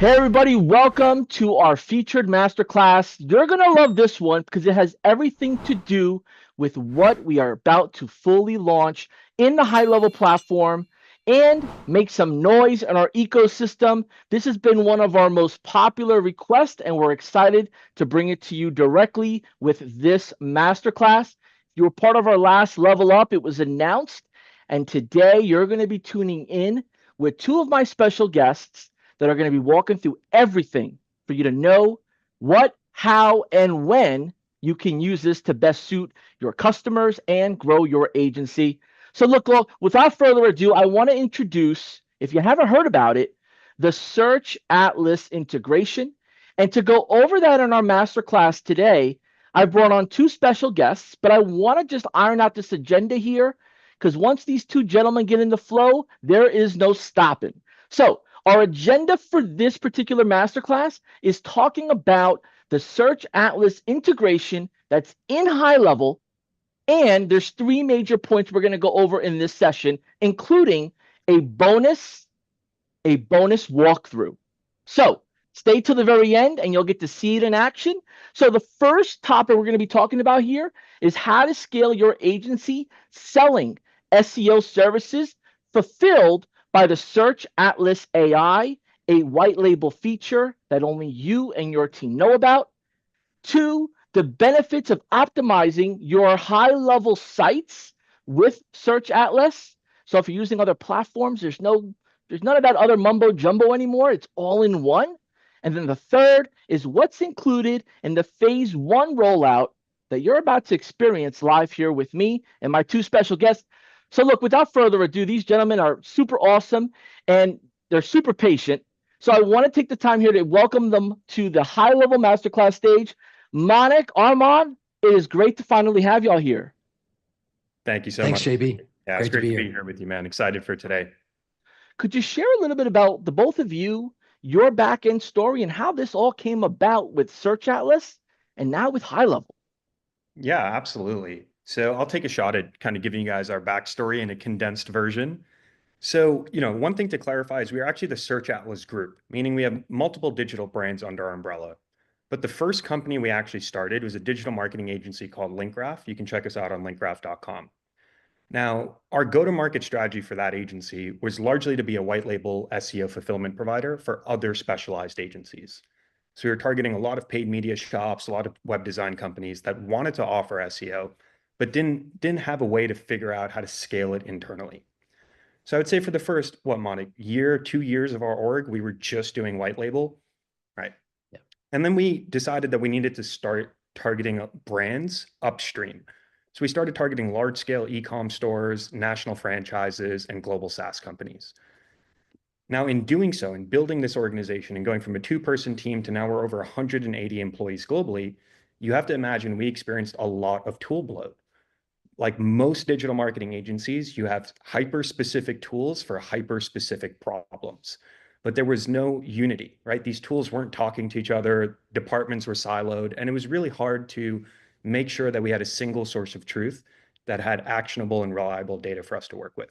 Hey everybody, welcome to our featured masterclass. You're going to love this one because it has everything to do with what we are about to fully launch in the HighLevel platform and make some noise in our ecosystem. This has been one of our most popular requests, and we're excited to bring it to you directly with this masterclass. You were part of our last level up. It was announced, and today you're going to be tuning in with two of my special guests that are going to be walking through everything for you to know what, how, and when you can use this to best suit your customers and grow your agency. So look, without further ado, I want to introduce, if you haven't heard about it, the Search Atlas integration. And to go over that in our masterclass today, I brought on two special guests, but I want to just iron out this agenda here because once these two gentlemen get in the flow, there is no stopping. So our agenda for this particular masterclass is talking about the Search Atlas integration that's in HighLevel. And there's three major points we're going to go over in this session, including a bonus walkthrough. So stay to the very end and you'll get to see it in action. So the first topic we're going to be talking about here is how to scale your agency selling SEO services fulfilled by the Search Atlas AI, a white label feature that only you and your team know about. Two, the benefits of optimizing your high-level sites with Search Atlas. So if you're using other platforms, there's none of that other mumbo jumbo anymore. It's all in one. And then the third is what's included in the phase one rollout that you're about to experience live here with me and my two special guests. So look, without further ado, these gentlemen are super awesome and they're super patient. So I want to take the time here to welcome them to the HighLevel Masterclass stage. Monik, Armand, it is great to finally have y'all here. Thank you so Thanks, much. JB. Yeah, it's great to be here with you, man. Excited for today. Could you share a little bit about the both of you, your back end story, and how this all came about with Search Atlas and now with HighLevel? Yeah, absolutely. So I'll take a shot at kind of giving you guys our backstory in a condensed version. So, one thing to clarify is we are actually the Search Atlas group, meaning we have multiple digital brands under our umbrella. But the first company we actually started was a digital marketing agency called LinkGraph. You can check us out on linkgraph.com. Now, our go-to-market strategy for that agency was largely to be a white label SEO fulfillment provider for other specialized agencies. So we were targeting a lot of paid media shops, a lot of web design companies that wanted to offer SEO, but didn't have a way to figure out how to scale it internally. So I would say for the first, Monik, 2 years of our org, we were just doing white label, right? Yeah. And then we decided that we needed to start targeting brands upstream. So we started targeting large scale e-com stores, national franchises, and global SaaS companies. Now, in doing so, in building this organization and going from a 2-person team to now we're over 180 employees globally, you have to imagine we experienced a lot of tool bloat. Like most digital marketing agencies, you have hyper-specific tools for hyper-specific problems, but there was no unity, right? These tools weren't talking to each other, departments were siloed, and it was really hard to make sure that we had a single source of truth that had actionable and reliable data for us to work with.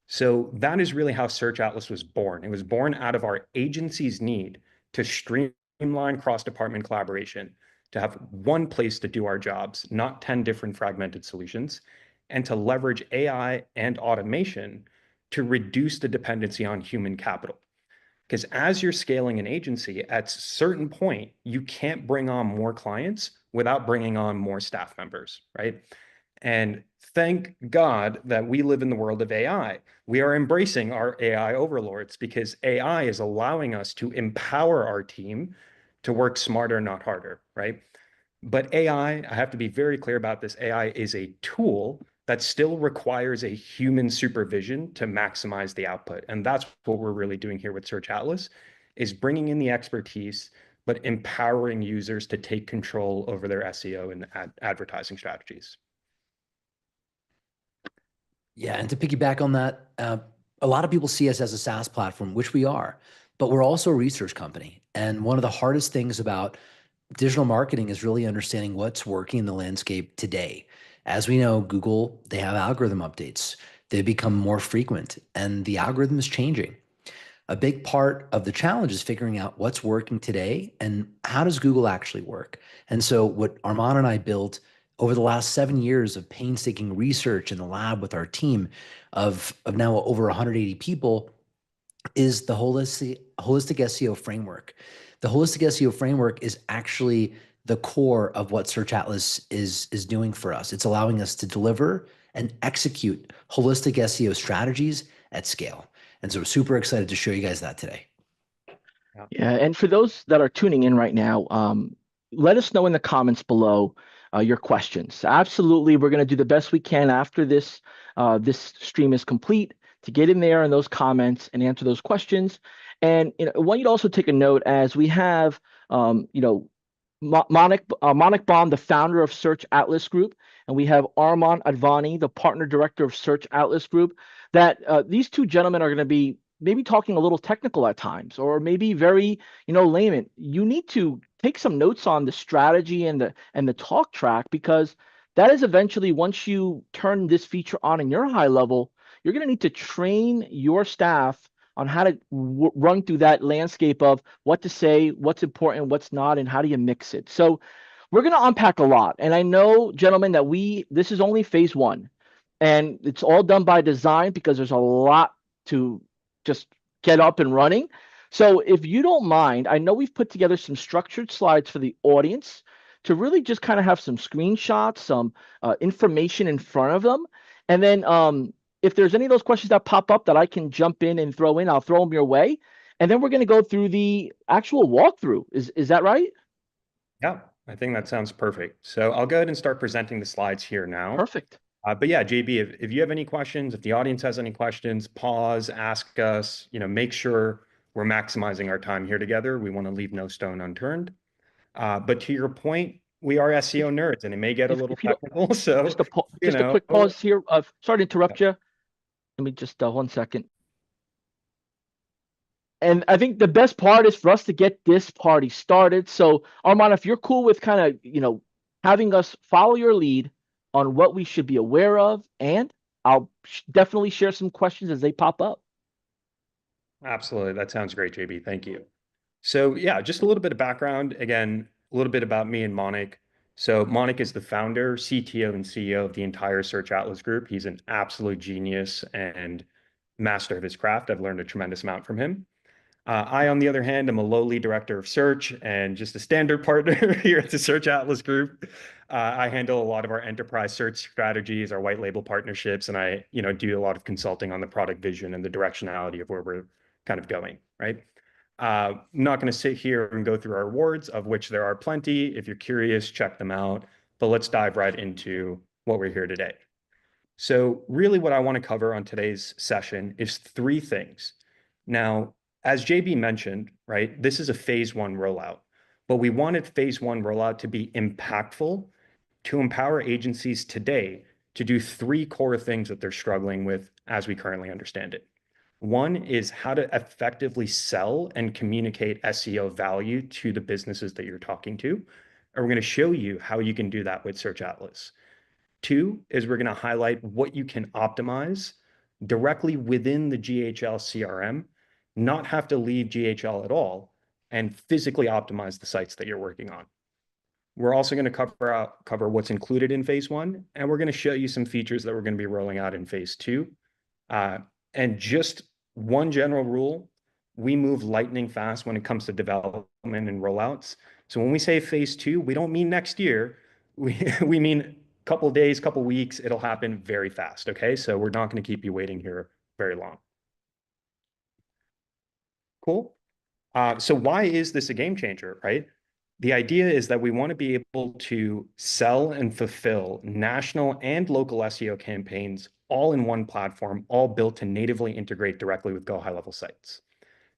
So that is really how Search Atlas was born. It was born out of our agency's need to streamline cross-department collaboration, to have one place to do our jobs, not 10 different fragmented solutions, and to leverage AI and automation to reduce the dependency on human capital. Because as you're scaling an agency, at a certain point, you can't bring on more clients without bringing on more staff members, right? And thank God that we live in the world of AI. We are embracing our AI overlords because AI is allowing us to empower our team to work smarter, not harder, right? But AI, I have to be very clear about this, AI is a tool that still requires a human supervision to maximize the output. And that's what we're really doing here with Search Atlas, is bringing in the expertise, but empowering users to take control over their SEO and advertising strategies. Yeah, and to piggyback on that, a lot of people see us as a SaaS platform, which we are, but we're also a research company. And one of the hardest things about digital marketing is really understanding what's working in the landscape today. As we know, Google, they have algorithm updates. They become more frequent and the algorithm is changing. A big part of the challenge is figuring out what's working today and how does Google actually work. And so what Armand and I built over the last 7 years of painstaking research in the lab with our team of now over 180 people is the holistic SEO framework. The holistic SEO framework is actually the core of what Search Atlas is doing for us. It's allowing us to deliver and execute holistic SEO strategies at scale. And so super excited to show you guys that today. Yeah, and for those that are tuning in right now, let us know in the comments below your questions. Absolutely, we're going to do the best we can after this this stream is complete to get in there in those comments and answer those questions. And I want you to also take a note as we have, Monik Baum, the founder of Search Atlas Group, and we have Armand Advani, the partner director of Search Atlas Group, that these two gentlemen are going to be maybe talking a little technical at times, or maybe very, layman. You need to take some notes on the strategy and the talk track, because that is eventually, once you turn this feature on in your high level, you're going to need to train your staff on how to run through that landscape of what to say, what's important, what's not, and how do you mix it. So we're going to unpack a lot. And I know, gentlemen, that this is only phase one, and it's all done by design because there's a lot to just get up and running. So if you don't mind, I know we've put together some structured slides for the audience to really just kind of have some screenshots, some information in front of them. And then if there's any of those questions that pop up that I can jump in and throw in, I'll throw them your way. And then we're going to go through the actual walkthrough. Is that right? Yeah, I think that sounds perfect. So I'll go ahead and start presenting the slides here now. Perfect. But yeah, JB, if you have any questions, if the audience has any questions, pause, ask us, make sure we're maximizing our time here together. We want to leave no stone unturned. But to your point, we are SEO nerds and it may get a little If you don't, technical. So, just a quick pause here. Sorry to interrupt you. Let me just 1 second. And I think the best part is for us to get this party started. So Armand, if you're cool with kind of, having us follow your lead on what we should be aware of, and I'll definitely share some questions as they pop up. Absolutely. That sounds great, JB. Thank you. So yeah, just a little bit of background. Again, a little bit about me and Monik. So Monik is the founder, CTO, and CEO of the entire Search Atlas Group. He's an absolute genius and master of his craft. I've learned a tremendous amount from him. I, on the other hand, am a lowly director of search and just a standard partner here at the Search Atlas Group. I handle a lot of our enterprise search strategies, our white label partnerships, and I, do a lot of consulting on the product vision and the directionality of where we're kind of going, right? I'm not going to sit here and go through our awards, of which there are plenty. If you're curious, check them out. But let's dive right into what we're here today. So really what I want to cover on today's session is three things. Now, as JB mentioned, right, this is a phase one rollout, but we wanted phase one rollout to be impactful, to empower agencies today to do three core things that they're struggling with as we currently understand it. One is how to effectively sell and communicate SEO value to the businesses that you're talking to. And we're going to show you how you can do that with Search Atlas. Two is we're going to highlight what you can optimize directly within the GHL CRM, not have to leave GHL at all, and physically optimize the sites that you're working on. We're also going to cover what's included in phase one, and we're going to show you some features that we're going to be rolling out in phase two. And just one general rule, we move lightning fast when it comes to development and rollouts. So when we say phase two, we don't mean next year. We mean couple days, couple weeks, it'll happen very fast. Okay. So we're not going to keep you waiting here very long. Cool. So why is this a game changer, right? The idea is that we want to be able to sell and fulfill national and local SEO campaigns all in one platform, all built to natively integrate directly with GoHighLevel sites.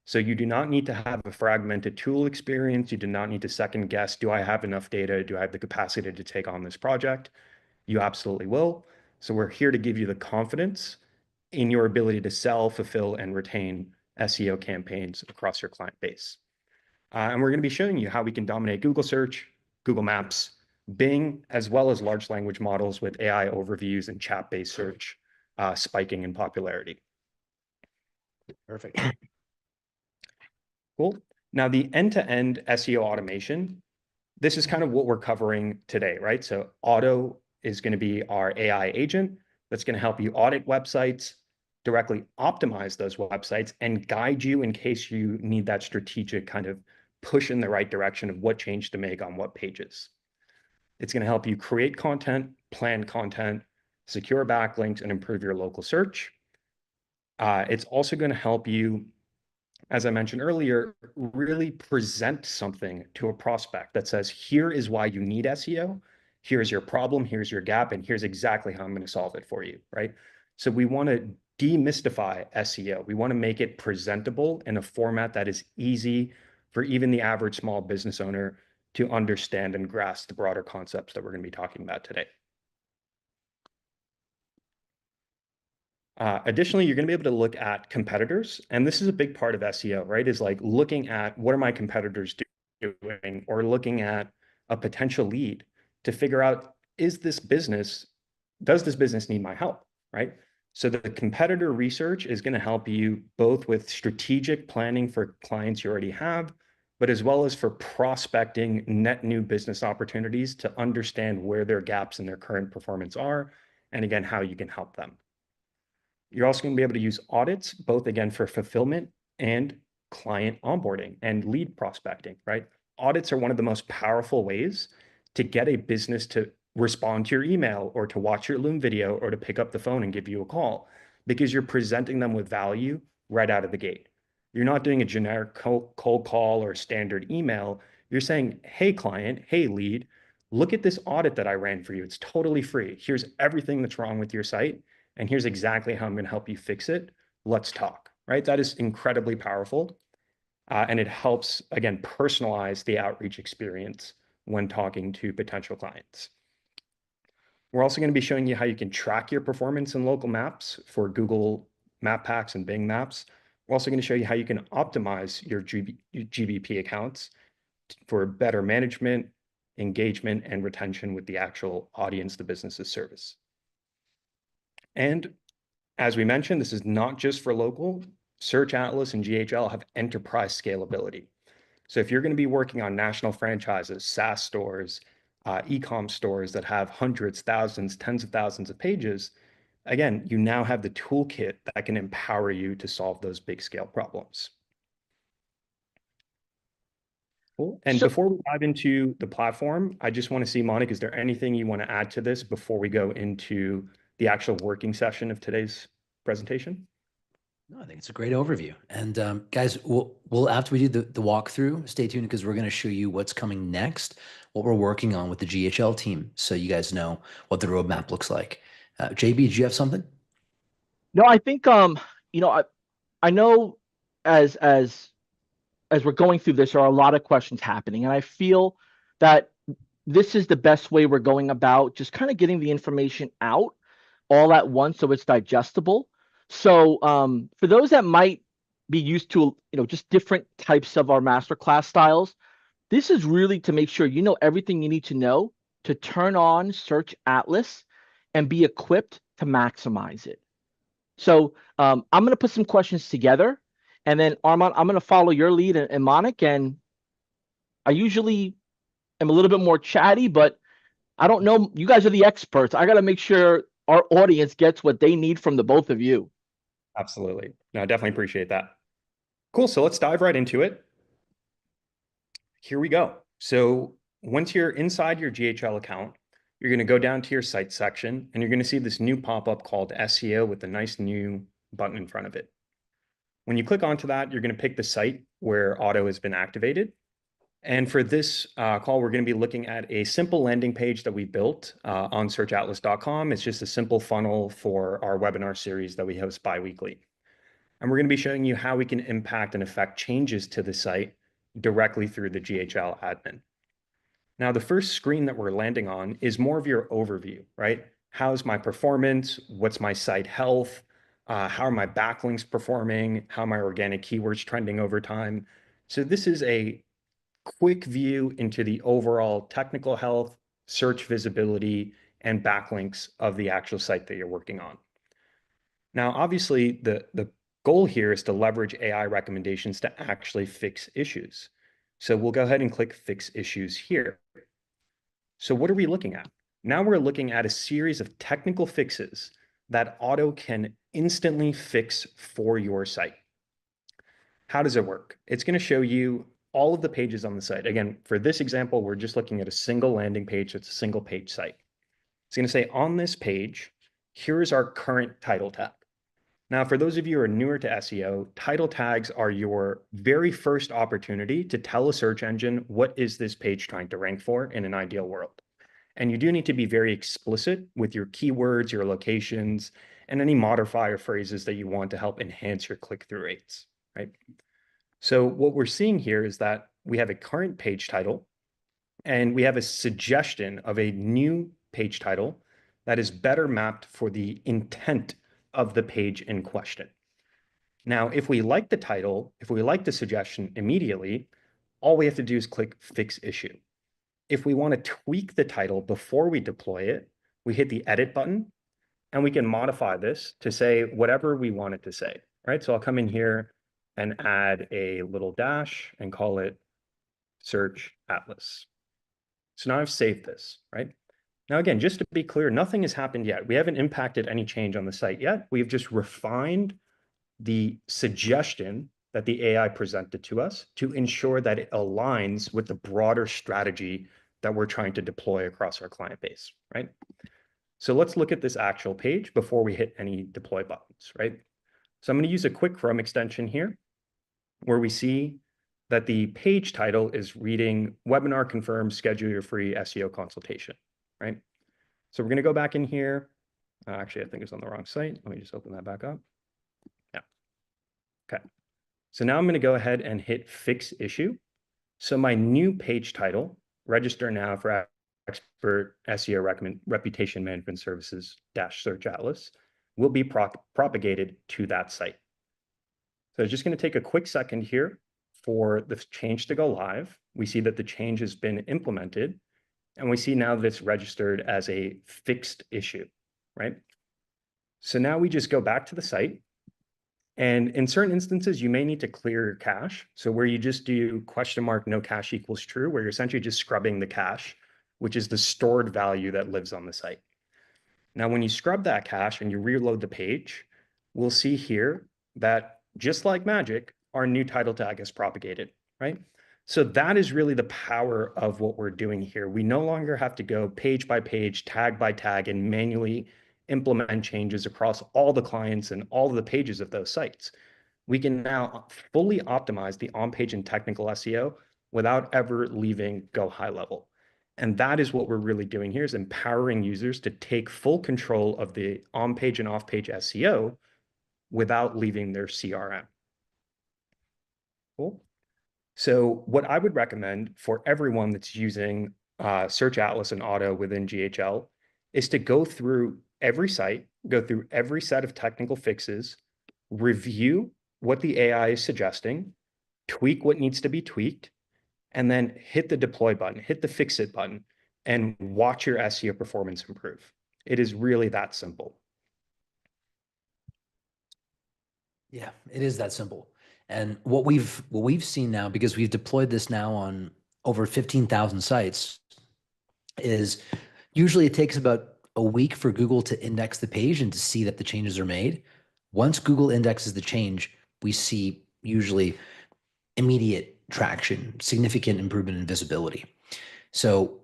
So you do not need to have a fragmented tool experience. You do not need to second guess, do I have enough data? Do I have the capacity to take on this project? You absolutely will. So we're here to give you the confidence in your ability to sell, fulfill, and retain SEO campaigns across your client base. And we're going to be showing you how we can dominate Google Search, Google Maps, Bing, as well as large language models with AI overviews and chat-based search spiking in popularity. Perfect. Cool. Now the end-to-end SEO automation, this is kind of what we're covering today, right? So Auto is going to be our AI agent that's going to help you audit websites, directly optimize those websites, and guide you in case you need that strategic kind of push in the right direction of what change to make on what pages. It's going to help you create content, plan content, secure backlinks, and improve your local search. It's also going to help you, as I mentioned earlier, really present something to a prospect that says, here is why you need SEO, here's your problem, here's your gap, and here's exactly how I'm going to solve it for you, right? So we want to demystify SEO. We want to make it presentable in a format that is easy for even the average small business owner to understand and grasp the broader concepts that we're going to be talking about today. Additionally, you're going to be able to look at competitors, and this is a big part of SEO, right? Is like looking at what are my competitors doing, or looking at a potential lead to figure out, does this business need my help, right? So the competitor research is going to help you both with strategic planning for clients you already have, but as well as for prospecting net new business opportunities to understand where their gaps in their current performance are, and again, how you can help them. You're also going to be able to use audits, both again for fulfillment and client onboarding and lead prospecting, right? Audits are one of the most powerful ways to get a business to respond to your email or to watch your Loom video or to pick up the phone and give you a call, because you're presenting them with value right out of the gate. You're not doing a generic cold call or standard email. You're saying, hey, client, hey, lead, look at this audit that I ran for you. It's totally free. Here's everything that's wrong with your site, and here's exactly how I'm going to help you fix it. Let's talk, right? That is incredibly powerful. And it helps, again, personalize the outreach experience when talking to potential clients. We're also going to be showing you how you can track your performance in local maps for Google Map Packs and Bing Maps. We're also going to show you how you can optimize your GBP accounts for better management, engagement, and retention with the actual audience the business's service. And as we mentioned, this is not just for local. Search Atlas and GHL have enterprise scalability. So if you're going to be working on national franchises, SaaS stores, e-com stores that have hundreds, thousands, tens of thousands of pages, again, you now have the toolkit that can empower you to solve those big scale problems. Cool. And before we dive into the platform, I just want to see, Monica, is there anything you want to add to this before we go into the actual working session of today's presentation? No, I think it's a great overview. And guys, we'll after we do the walkthrough, stay tuned, because we're going to show you what's coming next, what we're working on with the GHL team, so you guys know what the roadmap looks like. JB, do you have something? No, I think I know as we're going through this, there are a lot of questions happening, and I feel that this is the best way we're going about just kind of getting the information out all at once so it's digestible. So for those that might be used to just different types of our masterclass styles, this is really to make sure you know everything you need to know to turn on Search Atlas and be equipped to maximize it. So I'm going to put some questions together, and then Armand, I'm going to follow your lead, and Monica, and I usually am a little bit more chatty, but I don't know. You guys are the experts. I got to make sure our audience gets what they need from the both of you. Absolutely. No, I definitely appreciate that. Cool. So let's dive right into it. Here we go. So once you're inside your GHL account, you're going to go down to your site section, and you're going to see this new pop-up called SEO with a nice new button in front of it. When you click onto that, you're going to pick the site where Auto has been activated. And for this call, we're going to be looking at a simple landing page that we built on searchatlas.com. It's just a simple funnel for our webinar series that we host bi-weekly. And we're going to be showing you how we can impact and affect changes to the site directly through the GHL admin. Now, the first screen that we're landing on is more of your overview, right? How's my performance? What's my site health? How are my backlinks performing? How are my organic keywords trending over time? So this is a quick view into the overall technical health, search visibility, and backlinks of the actual site that you're working on. Now, obviously, the goal here is to leverage AI recommendations to actually fix issues. So we'll go ahead and click Fix Issues here. So what are we looking at? Now we're looking at a series of technical fixes that Auto can instantly fix for your site. How does it work? It's going to show you all of the pages on the site. Again, for this example, we're just looking at a single landing page. It's a single page site. It's going to say on this page, here's our current title tag. Now, for those of you who are newer to SEO, title tags are your very first opportunity to tell a search engine what is this page trying to rank for in an ideal world. And you do need to be very explicit with your keywords, your locations, and any modifier phrases that you want to help enhance your click-through rates, right? So what we're seeing here is that we have a current page title, and we have a suggestion of a new page title that is better mapped for the intent of the page in question. Now, if we like the title, if we like the suggestion immediately, all we have to do is click Fix Issue. If we want to tweak the title before we deploy it, we hit the Edit button, and we can modify this to say whatever we want it to say, right? So I'll come in here and add a little dash and call it Search Atlas. So now I've saved this, right? Now, again, just to be clear, nothing has happened yet. We haven't impacted any change on the site yet. We've just refined the suggestion that the AI presented to us to ensure that it aligns with the broader strategy that we're trying to deploy across our client base, right? So let's look at this actual page before we hit any deploy buttons, right? So I'm going to use a quick Chrome extension here where we see that the page title is reading Webinar Confirmed, Schedule Your Free SEO Consultation, right? So we're going to go back in here. Actually, I think it's on the wrong site. Let me just open that back up. Yeah. Okay. So now I'm going to go ahead and hit Fix Issue. So my new page title, Register Now for Expert SEO Reputation Management Services - Search Atlas, will be propagated to that site. So it's just going to take a quick second here for the change to go live. We see that the change has been implemented, and we see now that it's registered as a fixed issue, right? So now we just go back to the site. And in certain instances, you may need to clear your cache. So where you just do $no cache equals true, where you're essentially just scrubbing the cache, which is the stored value that lives on the site. Now, when you scrub that cache and you reload the page, we'll see here that just like magic, our new title tag is propagated, right? So that is really the power of what we're doing here. We no longer have to go page by page, tag by tag, and manually implement changes across all the clients and all of the pages of those sites. We can now fully optimize the on-page and technical SEO without ever leaving GoHighLevel. And that is what we're really doing here, is empowering users to take full control of the on-page and off-page SEO without leaving their CRM. Cool. So what I would recommend for everyone that's using Search Atlas and Auto within GHL is to go through every site, go through every set of technical fixes, review what the AI is suggesting, tweak what needs to be tweaked, and then hit the deploy button, hit the fix it button, and watch your SEO performance improve. It is really that simple. Yeah, it is that simple. And what we've seen now, because we've deployed this now on over 15,000 sites, is usually it takes about a week for Google to index the page and to see that the changes are made. Once Google indexes the change, we see usually immediate traction, significant improvement in visibility. So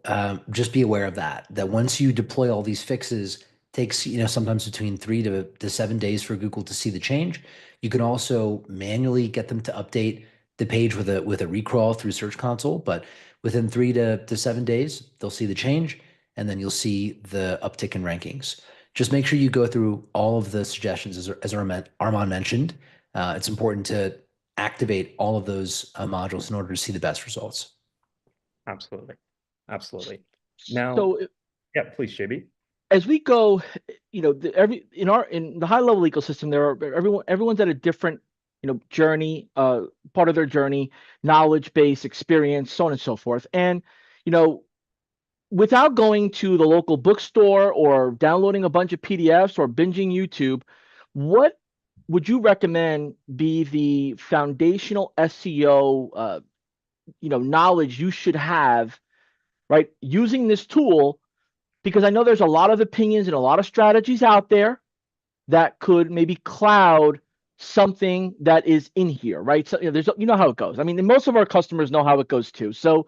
just be aware of that, that once you deploy all these fixes, takes sometimes between 3 to 7 days for Google to see the change. You can also manually get them to update the page with a recrawl through Search Console, but within 3 to 7 days, they'll see the change, and then you'll see the uptick in rankings. Just make sure you go through all of the suggestions as Armand mentioned. It's important to activate all of those modules in order to see the best results. Absolutely. Absolutely. Now, So yeah, please, JB. as we go, in the HighLevel ecosystem, there are everyone's at a different journey, part of their journey, knowledge base, experience, so on and so forth. And without going to the local bookstore or downloading a bunch of PDFs or binging YouTube, what would you recommend be the foundational SEO, knowledge you should have, right, using this tool? Because I know there's a lot of opinions and a lot of strategies out there that could maybe cloud something that is in here, right? So, there's, how it goes. I mean, most of our customers know how it goes too. So,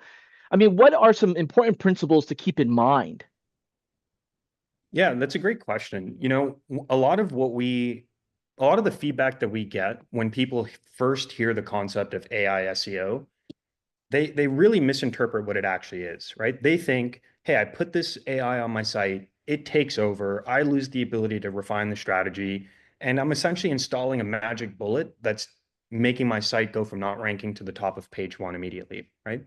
I mean, what are some important principles to keep in mind? Yeah, that's a great question. A lot of the feedback that we get when people first hear the concept of AI SEO, they really misinterpret what it actually is, right? They think, hey, I put this AI on my site, it takes over, I lose the ability to refine the strategy, and I'm essentially installing a magic bullet that's making my site go from not ranking to the top of page one immediately, right?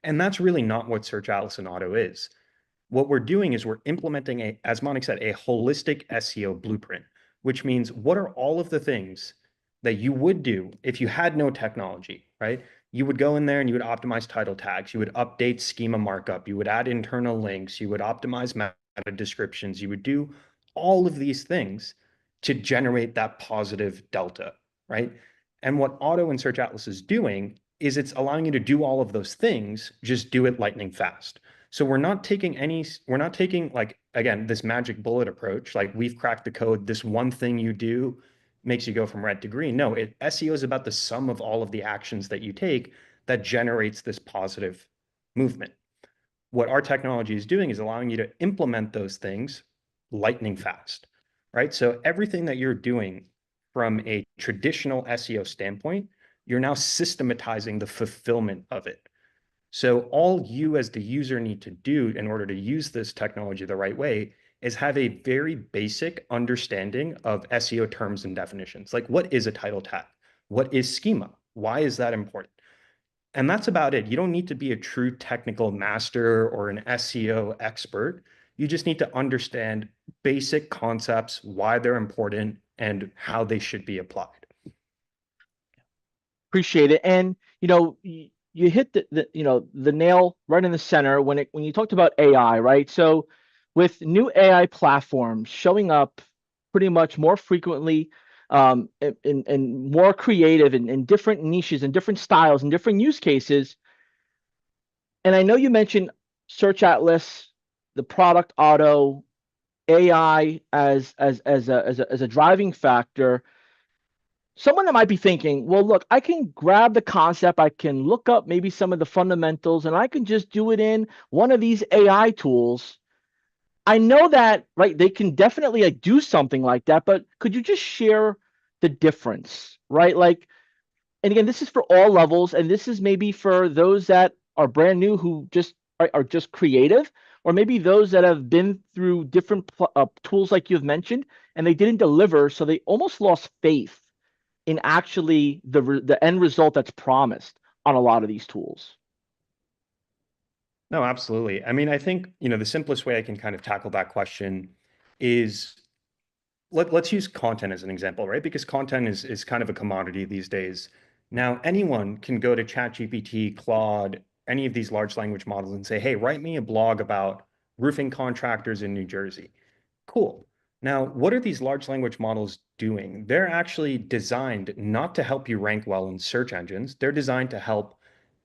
And that's really not what Search Atlas and Auto is. What we're doing is we're implementing as Monik said, a holistic SEO blueprint, which means what are all of the things that you would do if you had no technology, right? You would go in there and you would optimize title tags, you would update schema markup, you would add internal links, you would optimize meta descriptions, you would do all of these things to generate that positive delta, right? And what Auto and Search Atlas is doing is it's allowing you to do all of those things, just do it lightning fast. So we're not taking like, again, this magic bullet approach, like we've cracked the code, this one thing you do makes you go from red to green. No, SEO is about the sum of all of the actions that you take that generates this positive movement. What our technology is doing is allowing you to implement those things lightning fast, right? So everything that you're doing from a traditional SEO standpoint, you're now systematizing the fulfillment of it. So all you as the user need to do in order to use this technology the right way is have a very basic understanding of SEO terms and definitions. Like, what is a title tag? What is schema? Why is that important? And that's about it. You don't need to be a true technical master or an SEO expert. You just need to understand basic concepts, why they're important, and how they should be applied. Appreciate it. And you hit the nail right in the center when you talked about AI, right? So with new AI platforms showing up pretty much more frequently, and more creative in different niches and different styles and different use cases. And I know you mentioned Search Atlas, the product Auto, AI as a driving factor. Someone that might be thinking, well, look, I can grab the concept, I can look up maybe some of the fundamentals, and I can just do it in one of these AI tools. I know that, right? They can definitely do something like that, but could you just share the difference, right? Like, and again, this is for all levels, and this is maybe for those that are brand new who just are just creative, or maybe those that have been through different tools like you've mentioned, and they didn't deliver, so they almost lost faith in actually the end result that's promised on a lot of these tools. No, absolutely. I mean, I think, the simplest way I can kind of tackle that question is let's use content as an example, right? Because content is kind of a commodity these days. Now, anyone can go to ChatGPT, Claude, any of these large language models and say, hey, write me a blog about roofing contractors in New Jersey. Cool. Now, what are these large language models doing? They're actually designed not to help you rank well in search engines. They're designed to help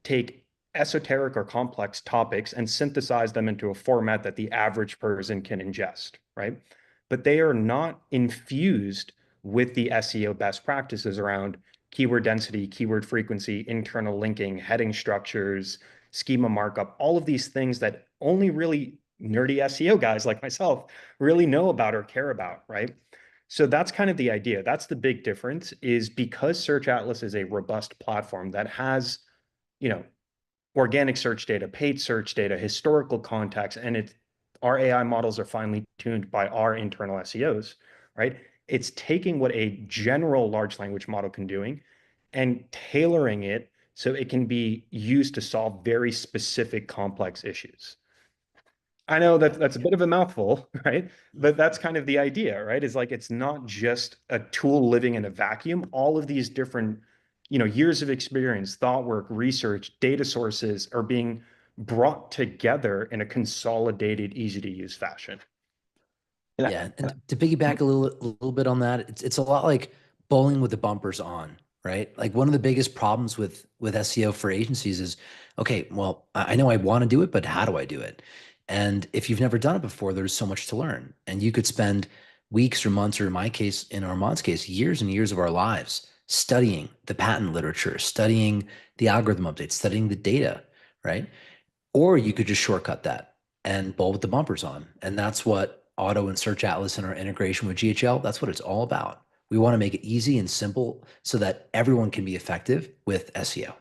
take esoteric or complex topics and synthesize them into a format that the average person can ingest, right? But they are not infused with the SEO best practices around keyword density, keyword frequency, internal linking, heading structures, schema markup, all of these things that only really nerdy SEO guys like myself really know about or care about, right? So that's kind of the idea. That's the big difference, is because Search Atlas is a robust platform that has, you know, organic search data, paid search data, historical context, and our AI models are finely tuned by our internal SEOs, right? It's taking what a general large language model can doing and tailoring it so it can be used to solve very specific complex issues. I know that that's a bit of a mouthful, right? But that's kind of the idea, right? Is like it's not just a tool living in a vacuum. All of these different, years of experience, thought work, research, data sources are being brought together in a consolidated, easy to use fashion. Yeah, and to piggyback a little bit on that, it's a lot like bowling with the bumpers on, right? Like one of the biggest problems with SEO for agencies is, okay, well, I know I want to do it, but how do I do it? And if you've never done it before, there's so much to learn. And you could spend weeks or months, or in my case, in Armand's case, years and years of our lives studying the patent literature, studying the algorithm updates, studying the data, right? Or you could just shortcut that and bowl with the bumpers on. And that's what Auto and Search Atlas and our integration with GHL, that's what it's all about. We want to make it easy and simple so that everyone can be effective with SEO.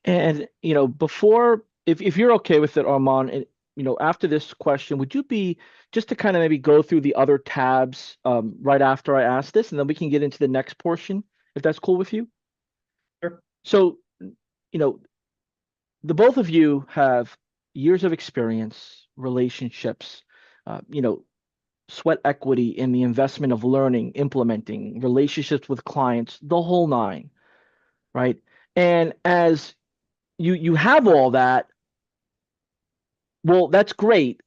And before, if you're okay with it, Armand, and after this question, would you be just to kind of maybe go through the other tabs right after I ask this, and then we can get into the next portion, if that's cool with you? Sure. So, the both of you have years of experience, relationships, sweat equity in the investment of learning, implementing, relationships with clients, the whole nine, right? And as you have all that, well, that's great,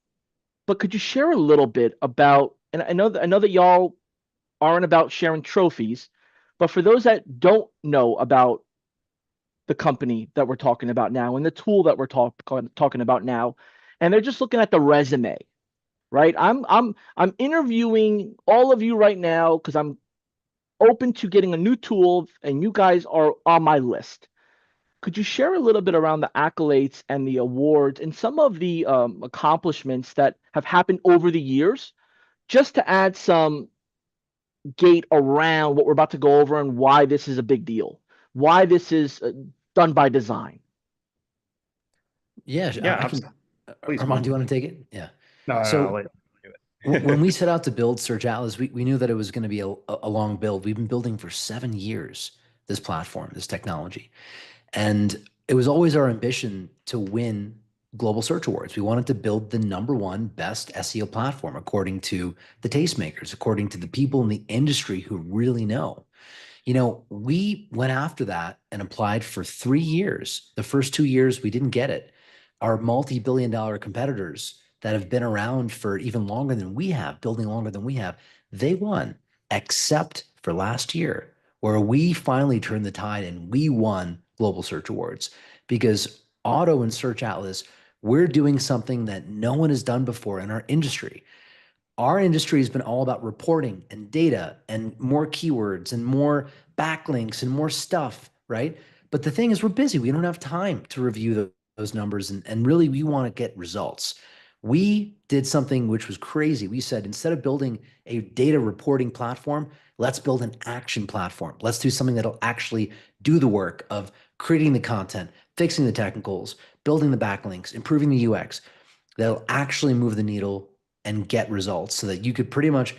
but could you share a little bit about, and I know that y'all aren't about sharing trophies, but for those that don't know about the company that we're talking about now and the tool that we're talking about now, and they're just looking at the resume, right? I'm interviewing all of you right now because I'm open to getting a new tool, and you guys are on my list. Could you share a little bit around the accolades and the awards and some of the accomplishments that have happened over the years, just to add some gate around what we're about to go over and why this is a big deal, why this is done by design? Yeah, Yeah, I can. please. Armand, do you want to take it? Yeah. No, So I'll let you do it. when we set out to build Search Atlas, we knew that it was going to be a long build. We've been building for 7 years, this platform, this technology. And it was always our ambition to win global search awards. We wanted to build the #1 best SEO platform according to the tastemakers, according to the people in the industry who really know. We went after that and applied for 3 years. The first 2 years, we didn't get it. Our multi-billion-dollar competitors that have been around for even longer than we have, building longer than we have, they won, except for last year, where we finally turned the tide and we won Global Search Awards because Auto and Search Atlas, we're doing something that no one has done before in our industry. Our industry has been all about reporting and data and more keywords and more backlinks and more stuff, right? But the thing is, we're busy. We don't have time to review those numbers. And really, we want to get results. We did something which was crazy. We said, instead of building a data reporting platform, let's build an action platform. Let's do something that'll actually do the work of creating the content, fixing the technicals, building the backlinks, improving the UX, that'll actually move the needle and get results so that you could pretty much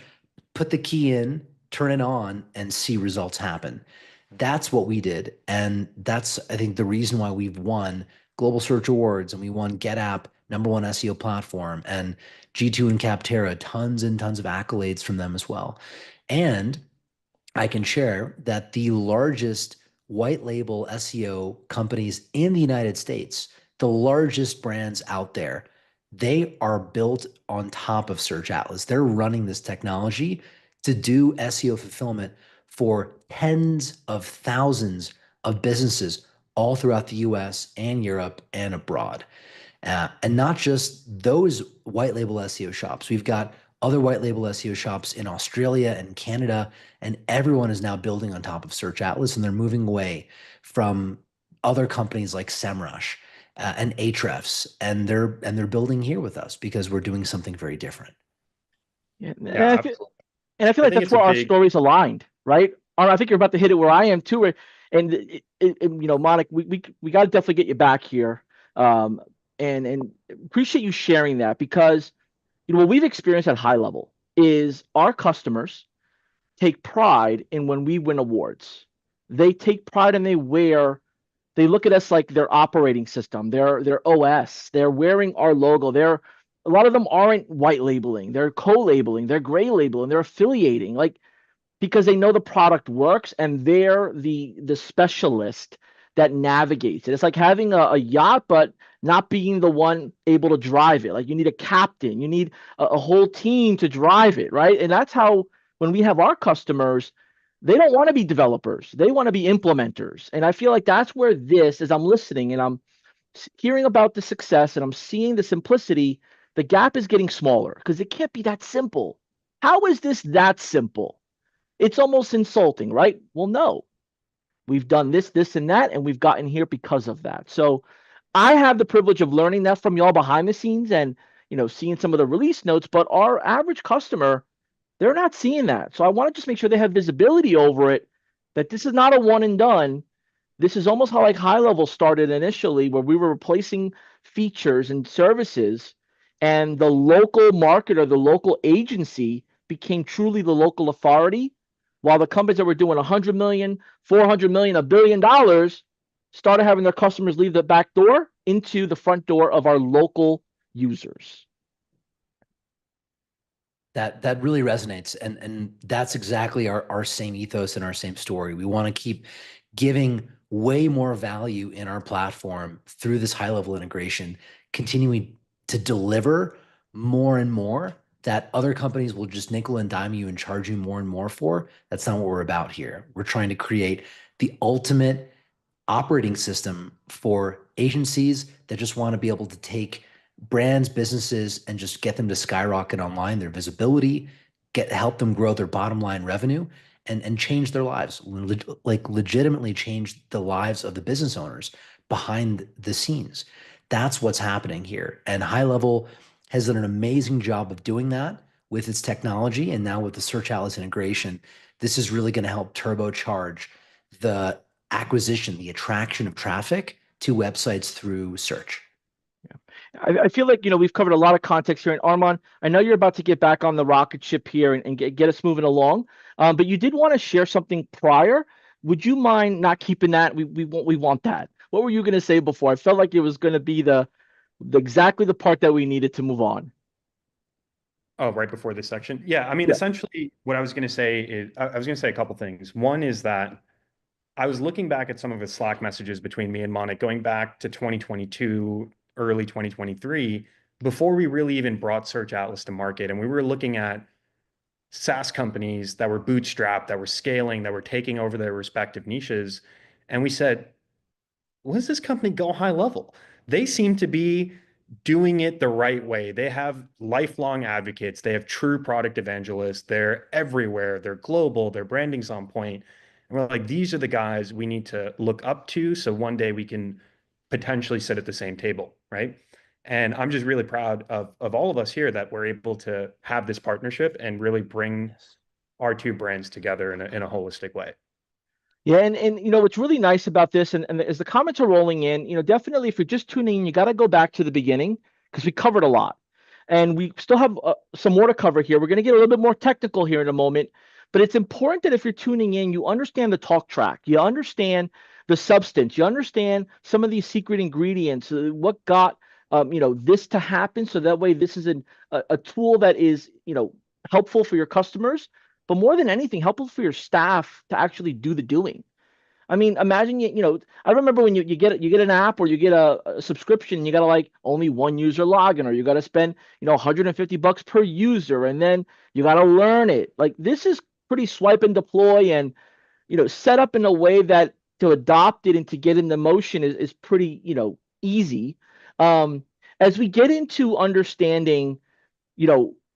put the key in, turn it on, and see results happen. That's what we did. And that's, I think, the reason why we've won Global Search Awards and we won GetApp #1 SEO platform and G2 and Capterra, tons and tons of accolades from them as well. And I can share that the largest white label SEO companies in the United States, the largest brands out there, they are built on top of Search Atlas. They're running this technology to do SEO fulfillment for tens of thousands of businesses all throughout the US and Europe and abroad. And not just those white label SEO shops. We've got other white label SEO shops in Australia and Canada, and everyone is now building on top of Search Atlas, and they're moving away from other companies like SEMrush and Ahrefs, and they're building here with us because we're doing something very different. Yeah, Yeah, absolutely. and I feel I like think that's it's a where our big, stories aligned, right? Or I think you're about to hit it where I am too. And Monica, we got to definitely get you back here, and appreciate you sharing that, because what we've experienced at HighLevel is our customers take pride in when we win awards. They take pride and they look at us like their operating system, their OS. They're wearing our logo. A lot of them aren't white labeling. They're co-labeling. They're gray labeling. They're affiliating, like, because they know the product works and they're the specialist that navigates it. It's like having a yacht, but not being the one able to drive it. Like, you need a captain. You need a whole team to drive it, right? And that's how, when we have our customers, they don't want to be developers. They want to be implementers. And I feel like that's where this, as I'm listening and I'm hearing about the success and I'm seeing the simplicity, the gap is getting smaller because it can't be that simple. How is this that simple? It's almost insulting, right? Well, no. We've done this, this, and that, and we've gotten here because of that. So I have the privilege of learning that from y'all behind the scenes and seeing some of the release notes, but our average customer, they're not seeing that. So I want to just make sure they have visibility over it, that this is not a one and done. This is almost how like HighLevel started initially, where we were replacing features and services, and the local marketer, the local agency became truly the local authority, while the companies that were doing 100 million, 400 million, $1 billion started having their customers leave the back door into the front door of our local users. That really resonates, and that's exactly our same ethos and our same story. We want to keep giving way more value in our platform through this high-level integration, continuing to deliver more and more that other companies will just nickel and dime you and charge you more and more for. That's not what we're about here. We're trying to create the ultimate operating system for agencies that just want to be able to take brands, businesses, and just get them to skyrocket online, their visibility, help them grow their bottom line revenue, and change their lives, like legitimately change the lives of the business owners behind the scenes. That's what's happening here. And HighLevel has done an amazing job of doing that with its technology. And now with the Search Atlas integration, this is really going to help turbocharge the acquisition, the attraction of traffic to websites through search. I feel like we've covered a lot of context here. And Armand, I know you're about to get back on the rocket ship here and get us moving along. But you did want to share something prior. Would you mind not keeping that? We want that. What were you going to say before? I felt like it was going to be the exactly the part that we needed to move on. Oh, right before this section. Yeah, I mean, Yeah. essentially what I was going to say is I was going to say a couple things. One is that I was looking back at some of his Slack messages between me and Monik going back to 2022, early 2023, before we really even brought Search Atlas to market. And we were looking at SaaS companies that were bootstrapped, that were scaling, that were taking over their respective niches. And we said, what does this company GoHighLevel? They seem to be doing it the right way. They have lifelong advocates. They have true product evangelists. They're everywhere. They're global. Their branding's on point. And we're like, these are the guys we need to look up to. So one day we can potentially sit at the same table, right? And I'm just really proud of all of us here that we're able to have this partnership and really bring our two brands together in a holistic way. Yeah, and what's really nice about this, and as the comments are rolling in, definitely if you're just tuning in, you got to go back to the beginning because we covered a lot, and we still have some more to cover here. We're going to get a little bit more technical here in a moment, but it's important that if you're tuning in, you understand the talk track, you understand the substance, you understand some of these secret ingredients, what got this to happen, so that way this is a tool that is helpful for your customers, but more than anything, helpful for your staff to actually do the doing. I mean, imagine I remember when you get an app or you get a subscription, you got to like only one user login, or you got to spend $150 per user, and then you got to learn it. Like this is pretty swipe and deploy, and set up in a way that to adopt it and to get in the motion is pretty easy. As we get into understanding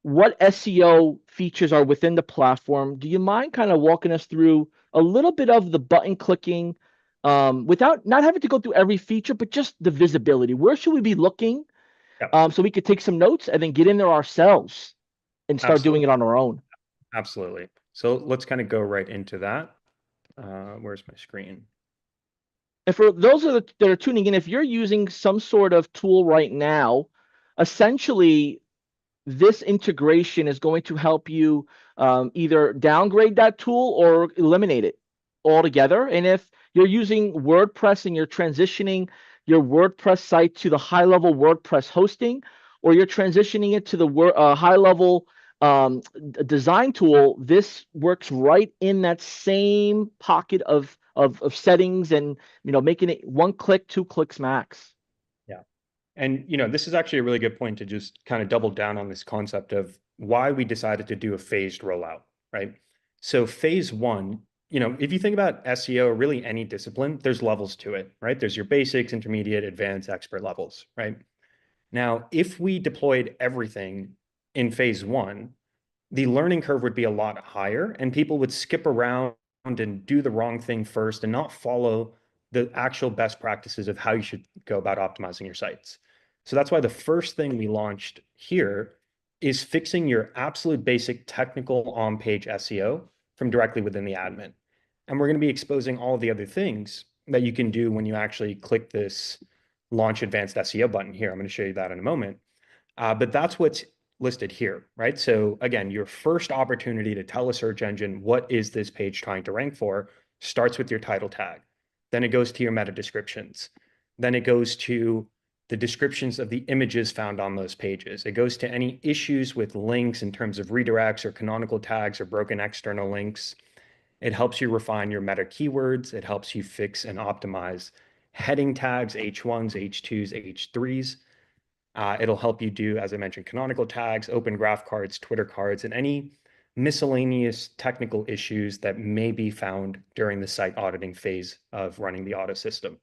what SEO features are within the platform, do you mind kind of walking us through a little bit of the button clicking without not having to go through every feature, but just the visibility? Where should we be looking so we could take some notes and then get in there ourselves and start doing it on our own? Absolutely. So let's kind of go right into that. Where's my screen? And for those that are tuning in, if you're using some sort of tool right now, essentially this integration is going to help you either downgrade that tool or eliminate it altogether. And if you're using WordPress and you're transitioning your WordPress site to the HighLevel WordPress hosting, or you're transitioning it to the HighLevel design tool, this works right in that same pocket of settings, and making it 1 click, 2 clicks max. And, this is actually a really good point to just kind of double down on this concept of why we decided to do a phased rollout, right? So phase one, if you think about SEO, really any discipline, there's levels to it, right? There's your basics, intermediate, advanced, expert levels, right? Now, if we deployed everything in phase one, the learning curve would be a lot higher and people would skip around and do the wrong thing first and not follow the actual best practices of how you should go about optimizing your sites. So that's why the first thing we launched here is fixing your absolute basic technical on-page SEO from directly within the admin. And we're going to be exposing all the other things that you can do when you actually click this launch advanced SEO button here. I'm going to show you that in a moment. But that's what's listed here, right? So again, your first opportunity to tell a search engine, what is this page trying to rank for, starts with your title tag. Then it goes to your meta descriptions. Then it goes to the descriptions of the images found on those pages. It goes to any issues with links in terms of redirects or canonical tags or broken external links. It helps you refine your meta keywords. It helps you fix and optimize heading tags, H1s, H2s, H3s. It'll help you do, as I mentioned, canonical tags, open graph cards, Twitter cards, and any miscellaneous technical issues that may be found during the site auditing phase of running the audit system.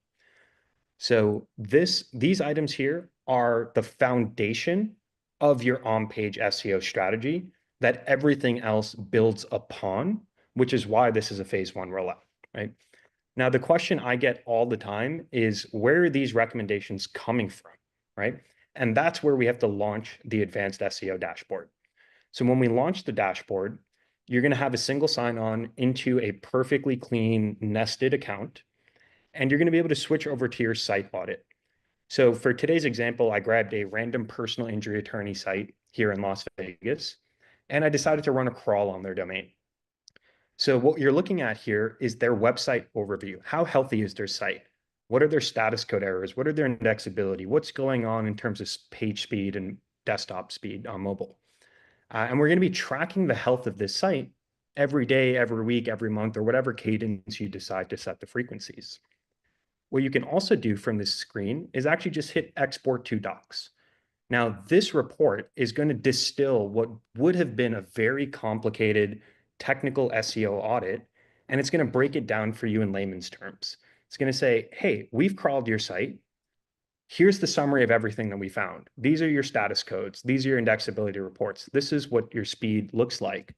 So these items here are the foundation of your on-page SEO strategy that everything else builds upon, which is why this is a phase one rollout, right? Now, the question I get all the time is, where are these recommendations coming from, right? And that's where we have to launch the advanced SEO dashboard. So when we launch the dashboard, you're going to have a single sign-on into a perfectly clean nested account, and you're going to be able to switch over to your site audit. So for today's example, I grabbed a random personal injury attorney site here in Las Vegas, and I decided to run a crawl on their domain. So what you're looking at here is their website overview. How healthy is their site? What are their status code errors? What are their indexability? What's going on in terms of page speed and desktop speed on mobile? And we're going to be tracking the health of this site every day, every week, every month, or whatever cadence you decide to set the frequencies. What you can also do from this screen is actually just hit export to docs. Now, this report is going to distill what would have been a very complicated technical SEO audit, and it's going to break it down for you in layman's terms. It's going to say, hey, we've crawled your site. Here's the summary of everything that we found. These are your status codes. These are your indexability reports. This is what your speed looks like.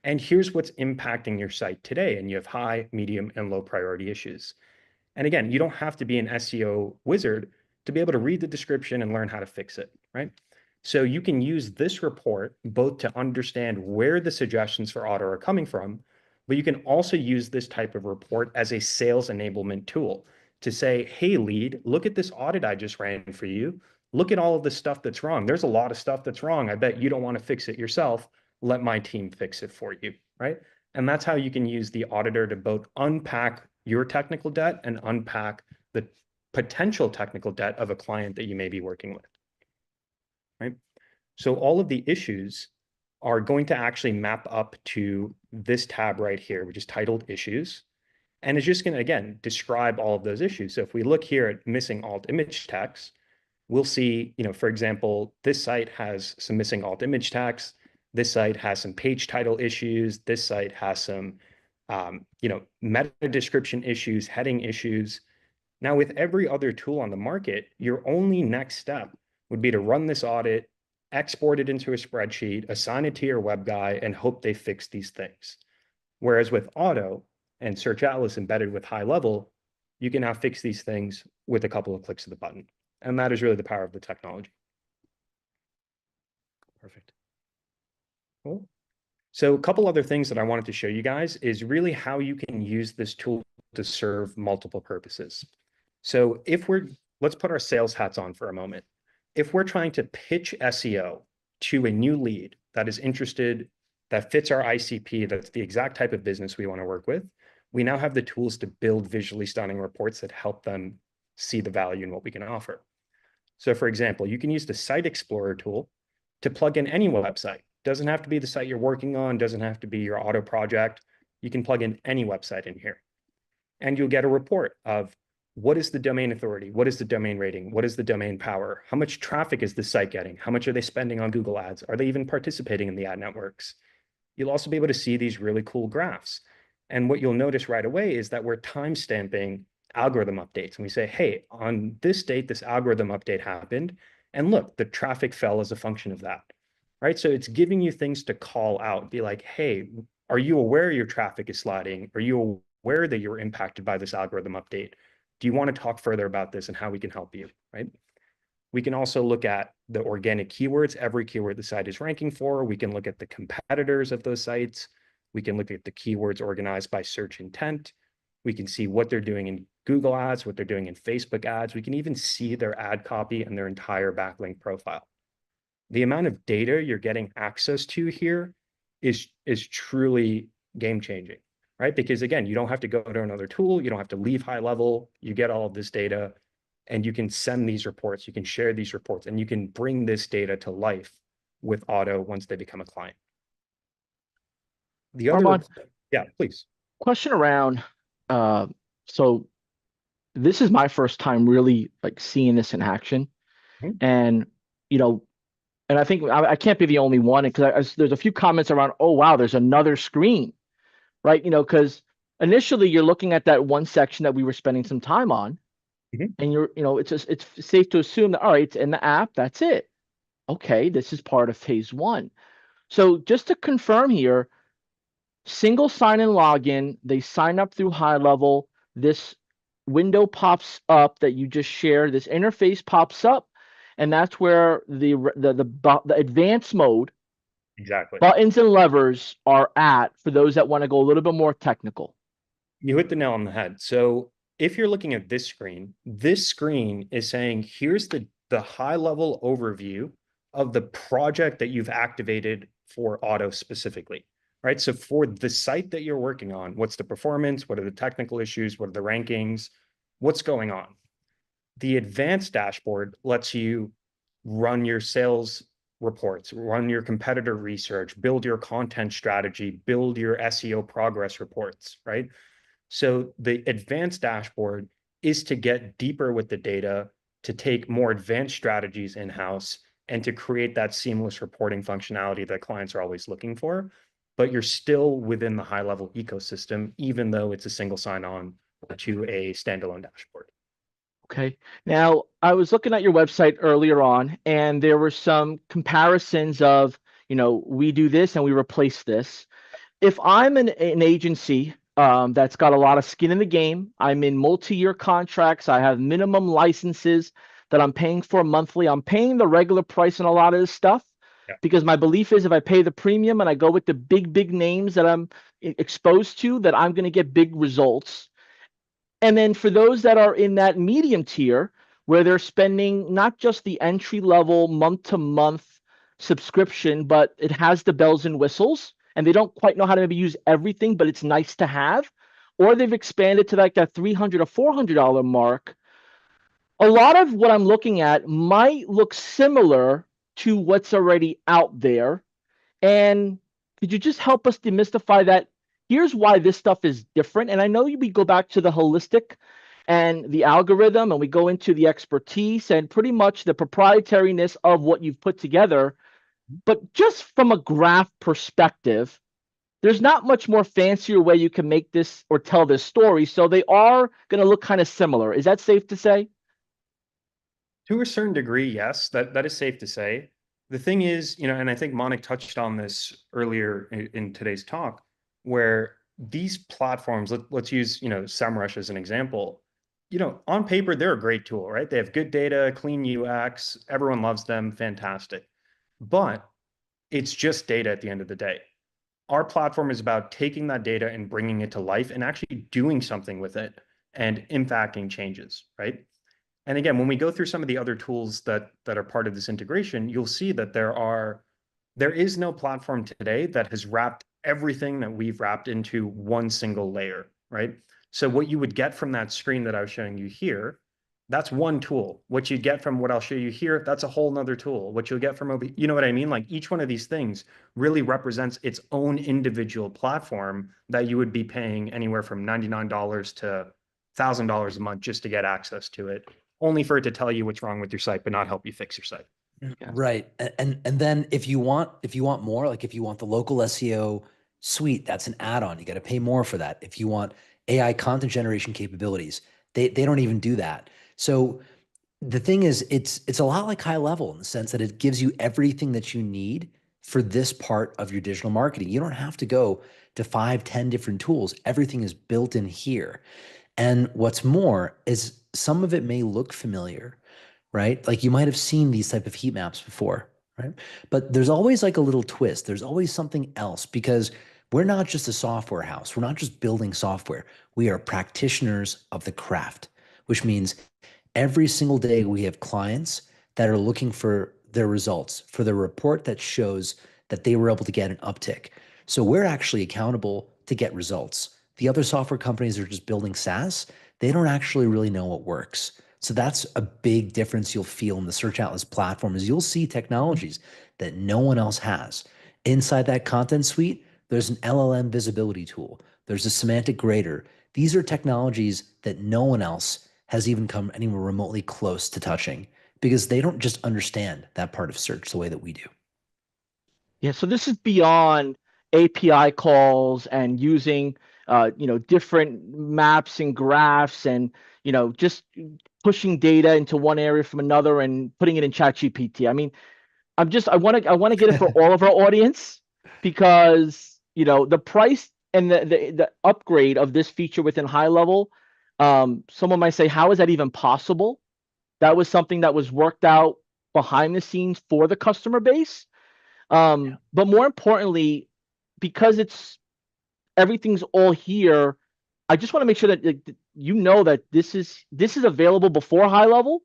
And here's what's impacting your site today. And you have high, medium, and low priority issues. And again, you don't have to be an SEO wizard to be able to read the description and learn how to fix it, right? So you can use this report both to understand where the suggestions for audit are coming from, but you can also use this type of report as a sales enablement tool to say, hey, lead, look at this audit I just ran for you. Look at all of the stuff that's wrong. There's a lot of stuff that's wrong. I bet you don't want to fix it yourself. Let my team fix it for you, right? And that's how you can use the auditor to both unpack your technical debt and unpack the potential technical debt of a client that you may be working with, right? So all of the issues are going to actually map up to this tab right here, which is titled Issues. And it's just going to, again, describe all of those issues. So if we look here at missing alt image text, we'll see, for example, this site has some missing alt image text. This site has some page title issues. This site has some, meta description issues, heading issues. Now, with every other tool on the market, your only next step would be to run this audit, export it into a spreadsheet, assign it to your web guy, and hope they fix these things. Whereas with Auto and Search Atlas embedded with HighLevel, you can now fix these things with a couple of clicks of the button. And that is really the power of the technology. Perfect. Cool. So a couple other things that I wanted to show you guys is really how you can use this tool to serve multiple purposes. So let's put our sales hats on for a moment. If we're trying to pitch SEO to a new lead that is interested, that fits our ICP, that's the exact type of business we want to work with, we now have the tools to build visually stunning reports that help them see the value in what we can offer. So for example, you can use the Site Explorer tool to plug in any website. Doesn't have to be the site you're working on, doesn't have to be your auto project. You can plug in any website in here. And you'll get a report of what is the domain authority? What is the domain rating? What is the domain power? How much traffic is the site getting? How much are they spending on Google Ads? Are they even participating in the ad networks? You'll also be able to see these really cool graphs. And what you'll notice right away is that we're timestamping algorithm updates. And we say, hey, on this date, this algorithm update happened. And look, the traffic fell as a function of that, right? So it's giving you things to call out, be like, hey, are you aware your traffic is sliding? Are you aware that you're impacted by this algorithm update? Do you want to talk further about this and how we can help you, right? We can also look at the organic keywords, every keyword the site is ranking for. We can look at the competitors of those sites. We can look at the keywords organized by search intent. We can see what they're doing in Google ads, what they're doing in Facebook ads. We can even see their ad copy and their entire backlink profile. The amount of data you're getting access to here is truly game changing, right? Because again, you don't have to go to another tool. You don't have to leave HighLevel. You get all of this data and you can send these reports, you can share these reports, and you can bring this data to life with Auto once they become a client. The other, Armand, yeah, please. question around, so this is my first time really like seeing this in action. Mhm. And, you know, and I think I can't be the only one because there's a few comments around, oh, wow, there's another screen, right? You know, because initially you're looking at that one section that we were spending some time on, Mhm. and you're, you know, it's just, it's safe to assume that, all right, it's in the app, that's it. Okay, this is part of phase one. So just to confirm here, single sign-in login, they sign up through HighLevel. This window pops up that you just shared. This interface pops up, and that's where the advanced mode Exactly. buttons and levers are at for those that want to go a little bit more technical. You hit the nail on the head. So if you're looking at this screen is saying, here's the high level overview of the project that you've activated for Auto specifically, right? So for the site that you're working on, what's the performance? What are the technical issues? What are the rankings? What's going on? The advanced dashboard lets you run your sales reports, run your competitor research, build your content strategy, build your SEO progress reports, right? So the advanced dashboard is to get deeper with the data, to take more advanced strategies in-house, and to create that seamless reporting functionality that clients are always looking for. But you're still within the high-level ecosystem, even though it's a single sign-on to a standalone dashboard. Okay. Now, I was looking at your website earlier on, and there were some comparisons of, you know, we do this and we replace this. If I'm an agency that's got a lot of skin in the game, I'm in multi-year contracts, I have minimum licenses that I'm paying for monthly, I'm paying the regular price on a lot of this stuff Yeah. because my belief is if I pay the premium and I go with the big names that I'm exposed to, that I'm going to get big results. And then for those that are in that medium tier, where they're spending not just the entry level month to month subscription, but it has the bells and whistles, and they don't quite know how to maybe use everything, but it's nice to have, or they've expanded to like that $300 or $400 mark. A lot of what I'm looking at might look similar to what's already out there. And could you just help us demystify that? Here's why this stuff is different. And I know we go back to the holistic and the algorithm, and we go into the expertise and pretty much the proprietariness of what you've put together. But just from a graph perspective, there's not much more fancier way you can make this or tell this story. So they are going to look kind of similar. Is that safe to say? To a certain degree, yes, that is safe to say. The thing is, you know, and I think Monik touched on this earlier in today's talk, where these platforms, let's use, you know, SEMrush as an example. You know, on paper, they're a great tool, right? They have good data, clean UX, everyone loves them, fantastic. But it's just data at the end of the day. Our platform is about taking that data and bringing it to life and actually doing something with it and impacting changes, right? And again, when we go through some of the other tools that are part of this integration, you'll see that there is no platform today that has wrapped everything that we've wrapped into one single layer, right? So what you would get from that screen that I was showing you here, that's one tool. What you get from what I'll show you here, that's a whole nother tool. What you'll get from over, you know what I mean? Like each one of these things really represents its own individual platform that you would be paying anywhere from $99 to $1,000 a month just to get access to it, only for it to tell you what's wrong with your site, but not help you fix your site. Yeah. Right. And then if you want more, like if you want the local SEO Sweet, that's an add-on. You got to pay more for that. If you want AI content generation capabilities, they don't even do that. So the thing is, it's a lot like HighLevel in the sense that it gives you everything that you need for this part of your digital marketing. You don't have to go to 5, 10 different tools. Everything is built in here. And what's more is some of it may look familiar, right? Like you might have seen these type of heat maps before, right? But there's always like a little twist. There's always something else because we're not just a software house. We're not just building software. We are practitioners of the craft, which means every single day we have clients that are looking for their results, for the report that shows that they were able to get an uptick. So we're actually accountable to get results. The other software companies are just building SaaS. They don't actually really know what works. So that's a big difference you'll feel in the Search Atlas platform is you'll see technologies that no one else has. Inside that content suite, there's an LLM visibility tool. There's a semantic grader. These are technologies that no one else has even come anywhere remotely close to touching because they don't just understand that part of search the way that we do. Yeah, so this is beyond API calls and using different maps and graphs and just pushing data into one area from another and putting it in ChatGPT. I mean, I want to get it for all of our audience because the price and the upgrade of this feature within HighLevel. Someone might say, how is that even possible? That was something that was worked out behind the scenes for the customer base. But more importantly, because everything's all here, I just want to make sure that that this is available before HighLevel,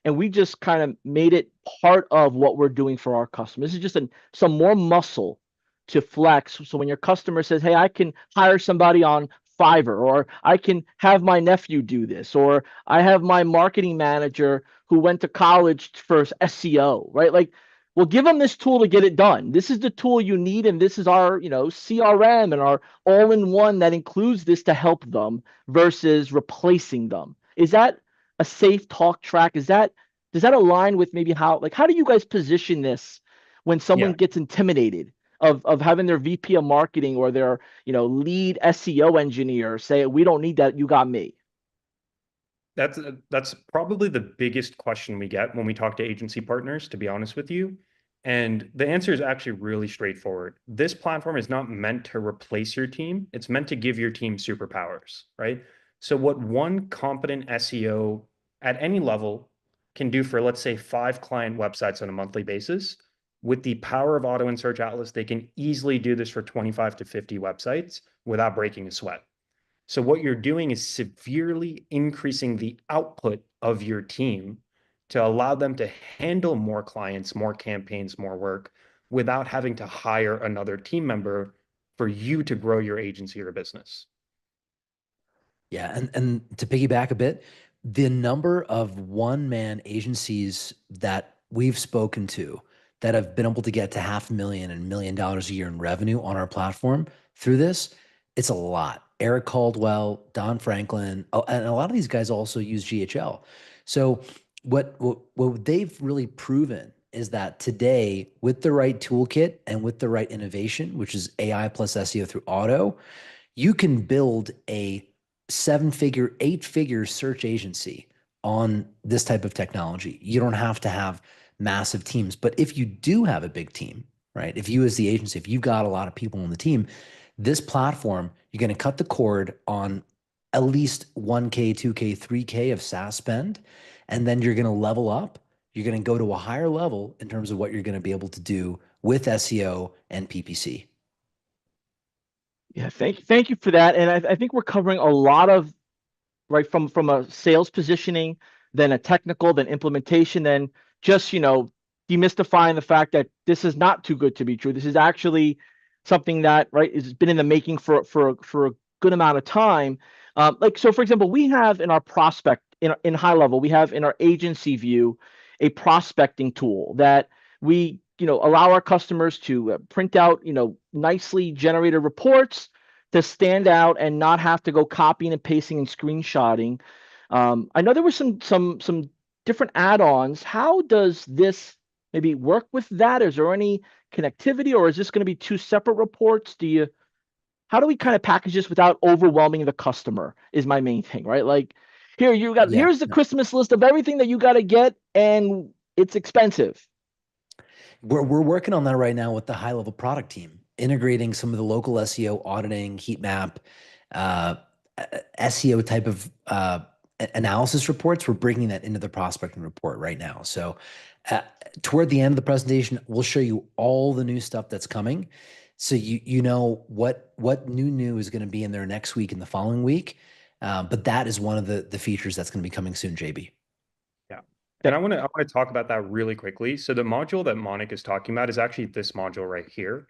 and we just kind of made it part of what we're doing for our customers. This is just some more muscle to flex. So when your customer says, "Hey, I can hire somebody on Fiverr," or "I can have my nephew do this," or "I have my marketing manager who went to college for SEO," right? Like, well, give them this tool to get it done. This is the tool you need, and this is our, CRM and our all-in-one that includes this to help them versus replacing them. Is that a safe talk track? Does that align with maybe how do you guys position this when someone Yeah, gets intimidated of having their VP of marketing or their, lead SEO engineer say, "We don't need that, you got me"? that's probably the biggest question we get when we talk to agency partners, to be honest with you. And the answer is actually really straightforward. This platform is not meant to replace your team. It's meant to give your team superpowers, right? So what one competent SEO at any level can do for, let's say, 5 client websites on a monthly basis, with the power of Auto and Search Atlas, they can easily do this for 25 to 50 websites without breaking a sweat. So what you're doing is severely increasing the output of your team to allow them to handle more clients, more campaigns, more work without having to hire another team member for you to grow your agency or business. Yeah, and to piggyback a bit, the number of one-man agencies that we've spoken to that have been able to get to 500,000 and $1 million a year in revenue on our platform through this, it's a lot. Eric Caldwell, Don Franklin, and a lot of these guys also use GHL. So what they've really proven is that today, with the right toolkit and with the right innovation, which is AI plus SEO through auto, you can build a 7-figure, 8-figure search agency on this type of technology. You don't have to have massive teams. But if you do have a big team, right? If you as the agency, if you've got a lot of people on the team, this platform, you're going to cut the cord on at least 1K, 2K, 3K of SaaS spend. And then you're going to level up. You're going to go to a higher level in terms of what you're going to be able to do with SEO and PPC. Yeah, thank you for that. And I think we're covering a lot of right from a sales positioning, then a technical, then implementation, then just demystifying the fact that this is not too good to be true. This is actually something that has been in the making for a good amount of time. Like, so for example, we have in our prospect in HighLevel, we have in our agency view a prospecting tool that we allow our customers to print out nicely generated reports to stand out and not have to go copying and pasting and screenshotting. I know there were some different add-ons. How does this maybe work with that? Is there any connectivity, or is this going to be two separate reports? Do you how do we kind of package this without overwhelming the customer is my main thing, right? Like here you got, Yeah. here's the Christmas list of everything that you got to get, and it's expensive. We're working on that right now with the HighLevel product team, integrating some of the local SEO auditing, heat map, uh, SEO type of analysis reports. We're bringing that into the prospecting report right now. So uh, toward the end of the presentation, we'll show you all the new stuff that's coming. So you know what new is going to be in there next week and the following week. But that is one of the features that's going to be coming soon, JB. Yeah. And I want to talk about that really quickly. So the module that Monica is talking about is actually this module right here.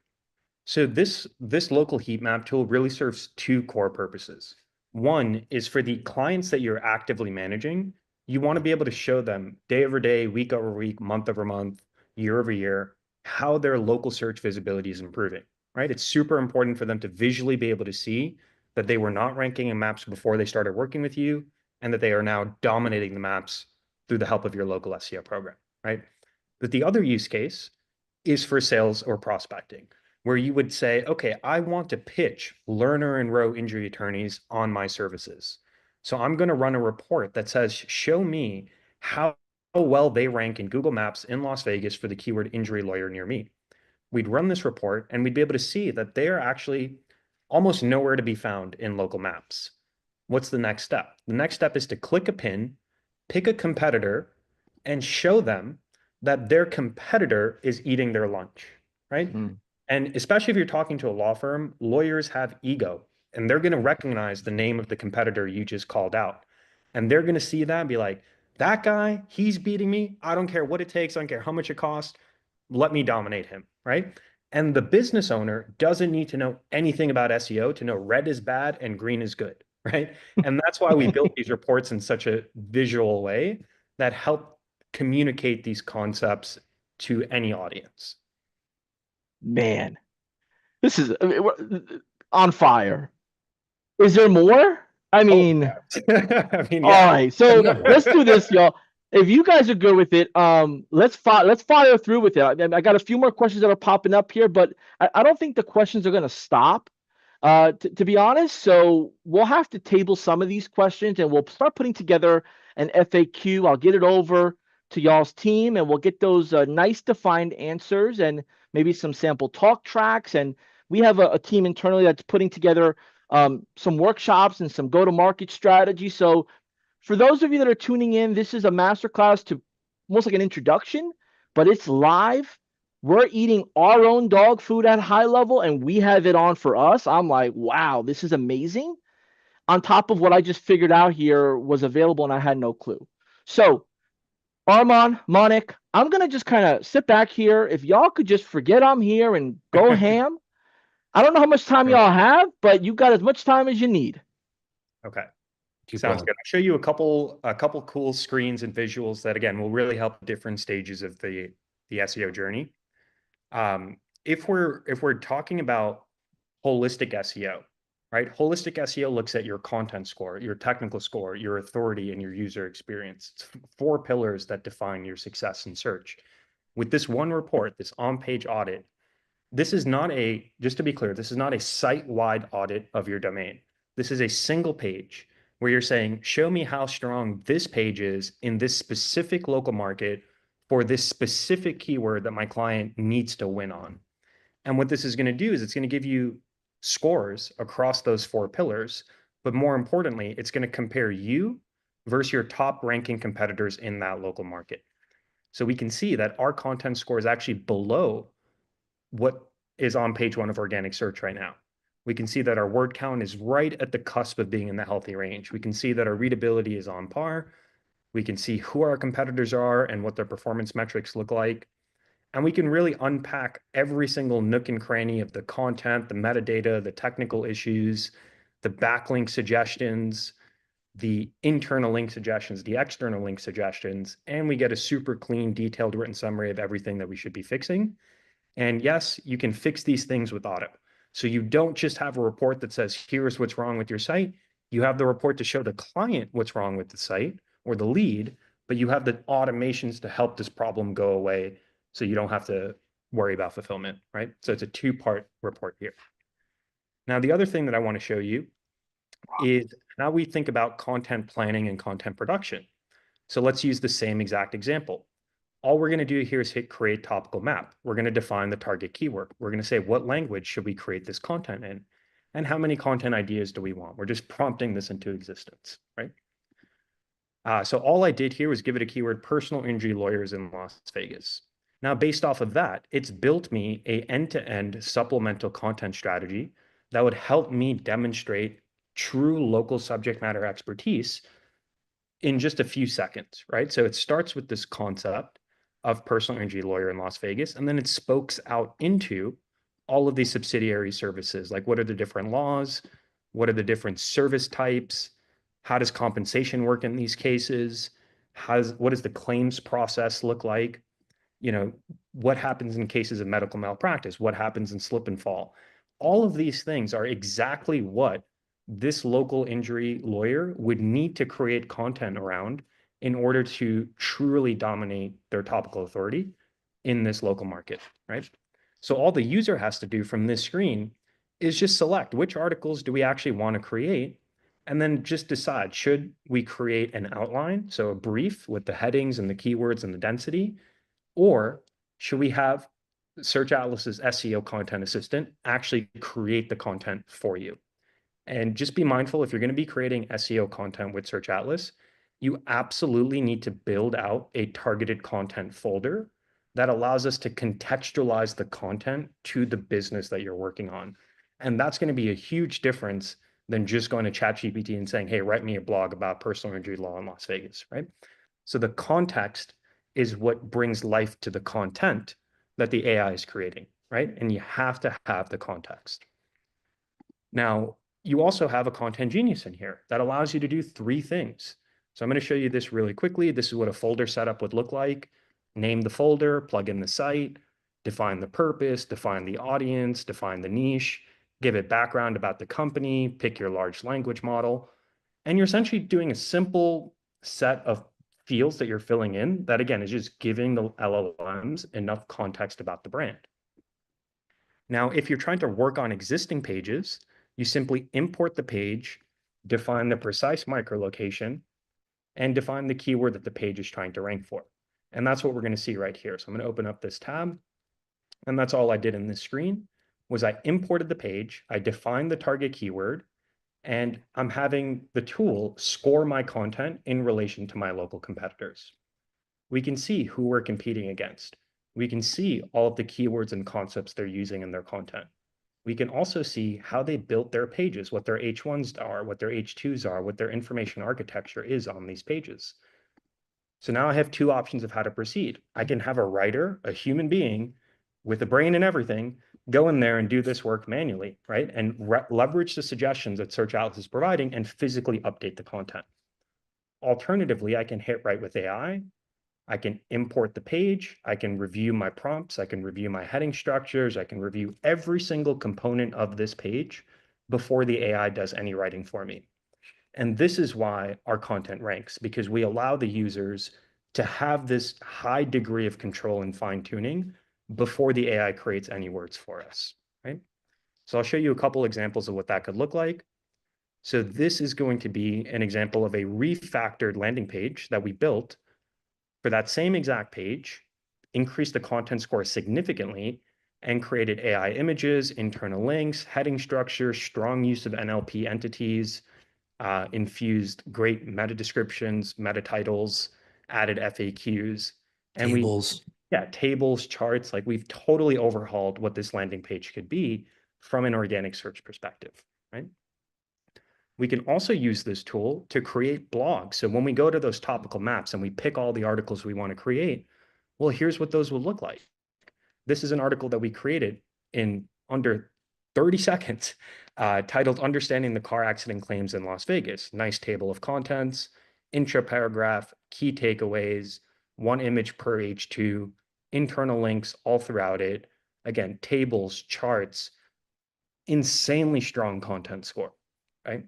So this local heat map tool really serves two core purposes. One is for the clients that you're actively managing, you want to be able to show them day over day, week over week, month over month, year over year, how their local search visibility is improving, right? It's super important for them to visually be able to see that they were not ranking in maps before they started working with you, and that they are now dominating the maps through the help of your local SEO program, right? But the other use case is for sales or prospecting, where you would say, okay, I want to pitch learner and row injury attorneys on my services. So I'm going to run a report that says, show me how well they rank in Google Maps in Las Vegas for the keyword injury lawyer near me. We'd run this report and we'd be able to see that they are actually almost nowhere to be found in local maps. What's the next step? The next step is to click a pin, pick a competitor, and show them that their competitor is eating their lunch, right? And especially if you're talking to a law firm, lawyers have ego, and they're going to recognize the name of the competitor you just called out. And they're going to see that and be like, that guy, he's beating me. I don't care what it takes. I don't care how much it costs. Let me dominate him, right? And the business owner doesn't need to know anything about SEO to know red is bad and green is good, right? And that's why we built these reports in such a visual way that help communicate these concepts to any audience. Man, this is, I mean, we're on fire. Is there more? I mean, I mean, all yeah. right. So let's do this, y'all. If you guys are good with it, let's fire through with it. I got a few more questions that are popping up here, but I don't think the questions are gonna stop. To be honest, so we'll have to table some of these questions, and we'll start putting together an FAQ. I'll get it over to y'all's team, and we'll get those nice defined answers and maybe some sample talk tracks. And we have a team internally that's putting together some workshops and some go-to-market strategy. So for those of you that are tuning in, this is a masterclass to almost like an introduction, but it's live. We're eating our own dog food at HighLevel, and we have it on for us. I'm like, wow, this is amazing. On top of what I just figured out here was available, and I had no clue. So, Armand, Monik, I'm gonna just kind of sit back here. If y'all could just forget I'm here and go ham. I don't know how much time Sure. y'all have, but you got as much time as you need. Okay. Keep Sounds rolling. good. I'll show you a couple cool screens and visuals that again will really help different stages of the SEO journey. If we're talking about holistic SEO, right? Holistic SEO looks at your content score, your technical score, your authority, and your user experience. It's four pillars that define your success in search. With this one report, this on-page audit, this is not a, just to be clear, this is not a site-wide audit of your domain. This is a single page where you're saying, show me how strong this page is in this specific local market for this specific keyword that my client needs to win on. And what this is going to do is it's going to give you scores across those four pillars. But more importantly, it's going to compare you versus your top ranking competitors in that local market. So we can see that our content score is actually below what is on page one of organic search right now. We can see that our word count is right at the cusp of being in the healthy range. We can see that our readability is on par. We can see who our competitors are and what their performance metrics look like. And we can really unpack every single nook and cranny of the content, the metadata, the technical issues, the backlink suggestions, the internal link suggestions, the external link suggestions, and we get a super clean, detailed written summary of everything that we should be fixing. And yes, you can fix these things with audit. So you don't just have a report that says, here's what's wrong with your site. You have the report to show the client what's wrong with the site or the lead, but you have the automations to help this problem go away so you don't have to worry about fulfillment, right? So it's a two-part report here. Now, the other thing that I want to show you is how we think about content planning and content production. So let's use the same exact example. All we're going to do here is hit create topical map. We're going to define the target keyword. We're going to say what language should we create this content in, and how many content ideas do we want. We're just prompting this into existence, right? So all I did here was give it a keyword, personal injury lawyers in Las Vegas. Now, based off of that, it's built me a end-to-end supplemental content strategy that would help me demonstrate true local subject matter expertise in just a few seconds, right? So it starts with this concept of personal injury lawyer in Las Vegas, and then it spokes out into all of these subsidiary services. Like, what are the different laws? What are the different service types? How does compensation work in these cases? What does the claims process look like? You know, what happens in cases of medical malpractice? What happens in slip and fall? All of these things are exactly what this local injury lawyer would need to create content around in order to truly dominate their topical authority in this local market, right? So all the user has to do from this screen is just select which articles do we actually want to create, and then just decide, should we create an outline, so a brief with the headings and the keywords and the density, or should we have Search Atlas's SEO content assistant actually create the content for you? And just be mindful, if you're going to be creating SEO content with Search Atlas, you absolutely need to build out a targeted content folder that allows us to contextualize the content to the business that you're working on. And that's going to be a huge difference than just going to ChatGPT and saying, hey, write me a blog about personal injury law in Las Vegas, right? So the context is what brings life to the content that the AI is creating, right? And you have to have the context. Now, you also have a content genius in here that allows you to do three things. So I'm going to show you this really quickly. This is what a folder setup would look like. Name the folder, plug in the site, define the purpose, define the audience, define the niche, give it background about the company, pick your large language model. And you're essentially doing a simple set of fields that you're filling in that, again, is just giving the LLMs enough context about the brand. Now, if you're trying to work on existing pages, you simply import the page, define the precise microlocation, and define the keyword that the page is trying to rank for. And that's what we're going to see right here. So I'm going to open up this tab, and that's all I did in this screen was I imported the page, I defined the target keyword, and I'm having the tool score my content in relation to my local competitors. We can see who we're competing against. We can see all of the keywords and concepts they're using in their content. We can also see how they built their pages, what their H1s are, what their H2s are, what their information architecture is on these pages. So now I have two options of how to proceed. I can have a writer, a human being with a brain and everything, go in there and do this work manually, right? And leverage the suggestions that Search Atlas is providing and physically update the content. Alternatively, I can hit write with AI. I can import the page. I can review my prompts. I can review my heading structures. I can review every single component of this page before the AI does any writing for me. And this is why our content ranks, because we allow the users to have this high degree of control and fine tuning before the AI creates any words for us, right? So I'll show you a couple examples of what that could look like. So this is going to be an example of a refactored landing page that we built for that same exact page, increased the content score significantly, and created AI images, internal links, heading structure, strong use of NLP entities, infused great meta descriptions, meta titles, added FAQs, and Tables. tables, charts. Like, we've totally overhauled what this landing page could be from an organic search perspective, right? We can also use this tool to create blogs. So when we go to those topical maps and we pick all the articles we want to create, well, here's what those will look like. This is an article that we created in under 30 seconds, titled Understanding the Car Accident Claims in Las Vegas. Nice table of contents, intro paragraph, key takeaways, one image per H2, internal links all throughout it. Again, tables, charts, insanely strong content score, right?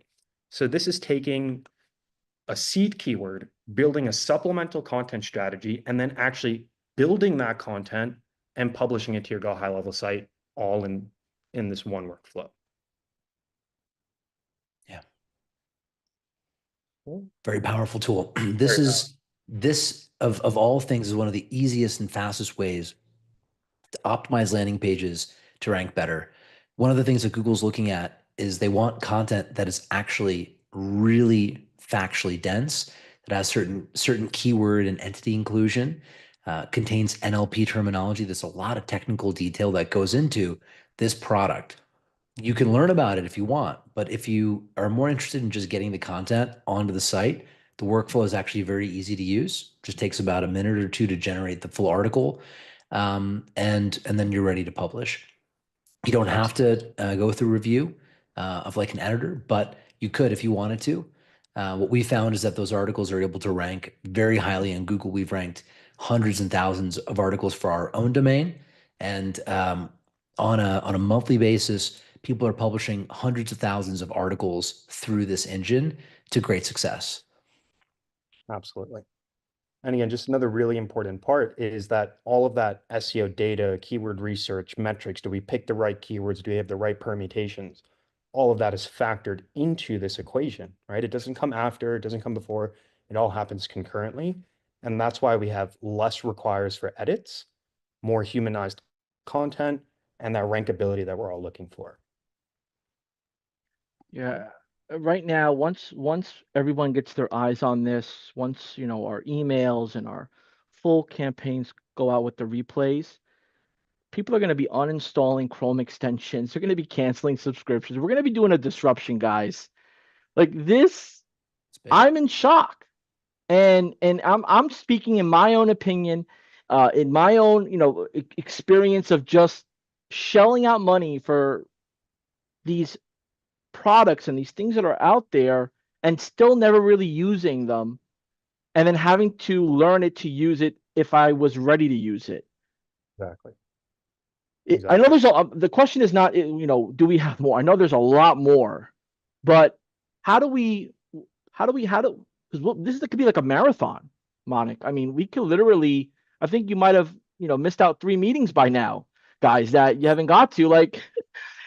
So this is taking a seed keyword, building a supplemental content strategy, and then actually building that content and publishing it to your GoHighLevel site all in this one workflow. Very powerful tool. This of all things is one of the easiest and fastest ways to optimize landing pages to rank better. One of the things that Google's looking at is they want content that is actually really factually dense, that has certain keyword and entity inclusion, contains NLP terminology. There's a lot of technical detail that goes into this product. You can learn about it if you want, but if you are more interested in just getting the content onto the site, the workflow is actually very easy to use. Just takes about a minute or two to generate the full article, and then you're ready to publish. You don't have to go through review of like an editor, but you could if you wanted to. What we found is that those articles are able to rank very highly in Google. We've ranked hundreds and thousands of articles for our own domain, and on a monthly basis, people are publishing hundreds of thousands of articles through this engine to great success. Absolutely. And again, just another really important part is that all of that SEO data, keyword research, metrics, do we pick the right keywords? Do we have the right permutations? All of that is factored into this equation, right? It doesn't come after, it doesn't come before, it all happens concurrently. And that's why we have less requires for edits, more humanized content, and that rankability that we're all looking for. Yeah. Right now, once everyone gets their eyes on this, once our emails and our full campaigns go out with the replays, people are going to be uninstalling Chrome extensions. They're going to be canceling subscriptions. We're going to be doing a disruption, guys. Like this, I'm in shock. And I'm speaking in my own opinion, in my own experience of just shelling out money for these products and these things that are out there and still never really using them, and then having to learn it to use it if I was ready to use it. Exactly. I know there's the question is not do we have more? I know there's a lot more, but how do because this could be like a marathon, Monik. I mean, we could literally. I think you might have missed out 3 meetings by now, guys, that you haven't got to. Like,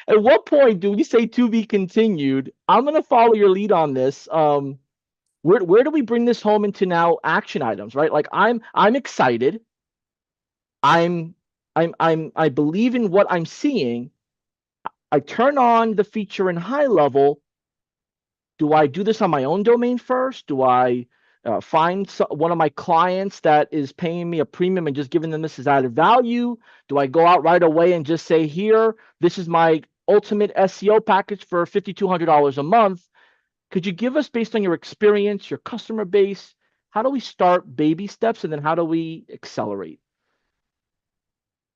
at what point do we say to be continued? I'm gonna follow your lead on this. Where do we bring this home into now action items, right? Like I'm excited. I believe in what I'm seeing. I turn on the feature in HighLevel. Do I do this on my own domain first? Do I find one of my clients that is paying me a premium and just giving them this as added value? Do I go out right away and just say, here, this is my ultimate SEO package for $5,200 a month? Could you give us, based on your experience, your customer base, how do we start baby steps and then how do we accelerate?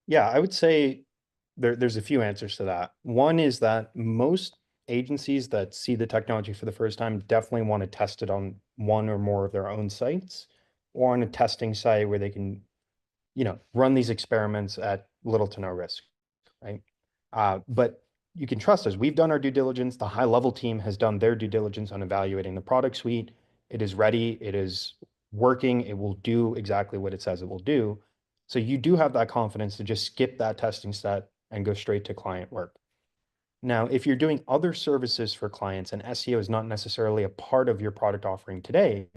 Yeah, I would say there's a few answers to that. One is that most agencies that see the technology for the first time definitely want to test it on one or more of their own sites or on a testing site where they can, run these experiments at little to no risk, right? But you can trust us. We've done our due diligence. The HighLevel team has done their due diligence on evaluating the product suite. It is ready. It is working. It will do exactly what it says it will do. So you do have that confidence to just skip that testing step and go straight to client work. Now, if you're doing other services for clients and SEO is not necessarily a part of your product offering today,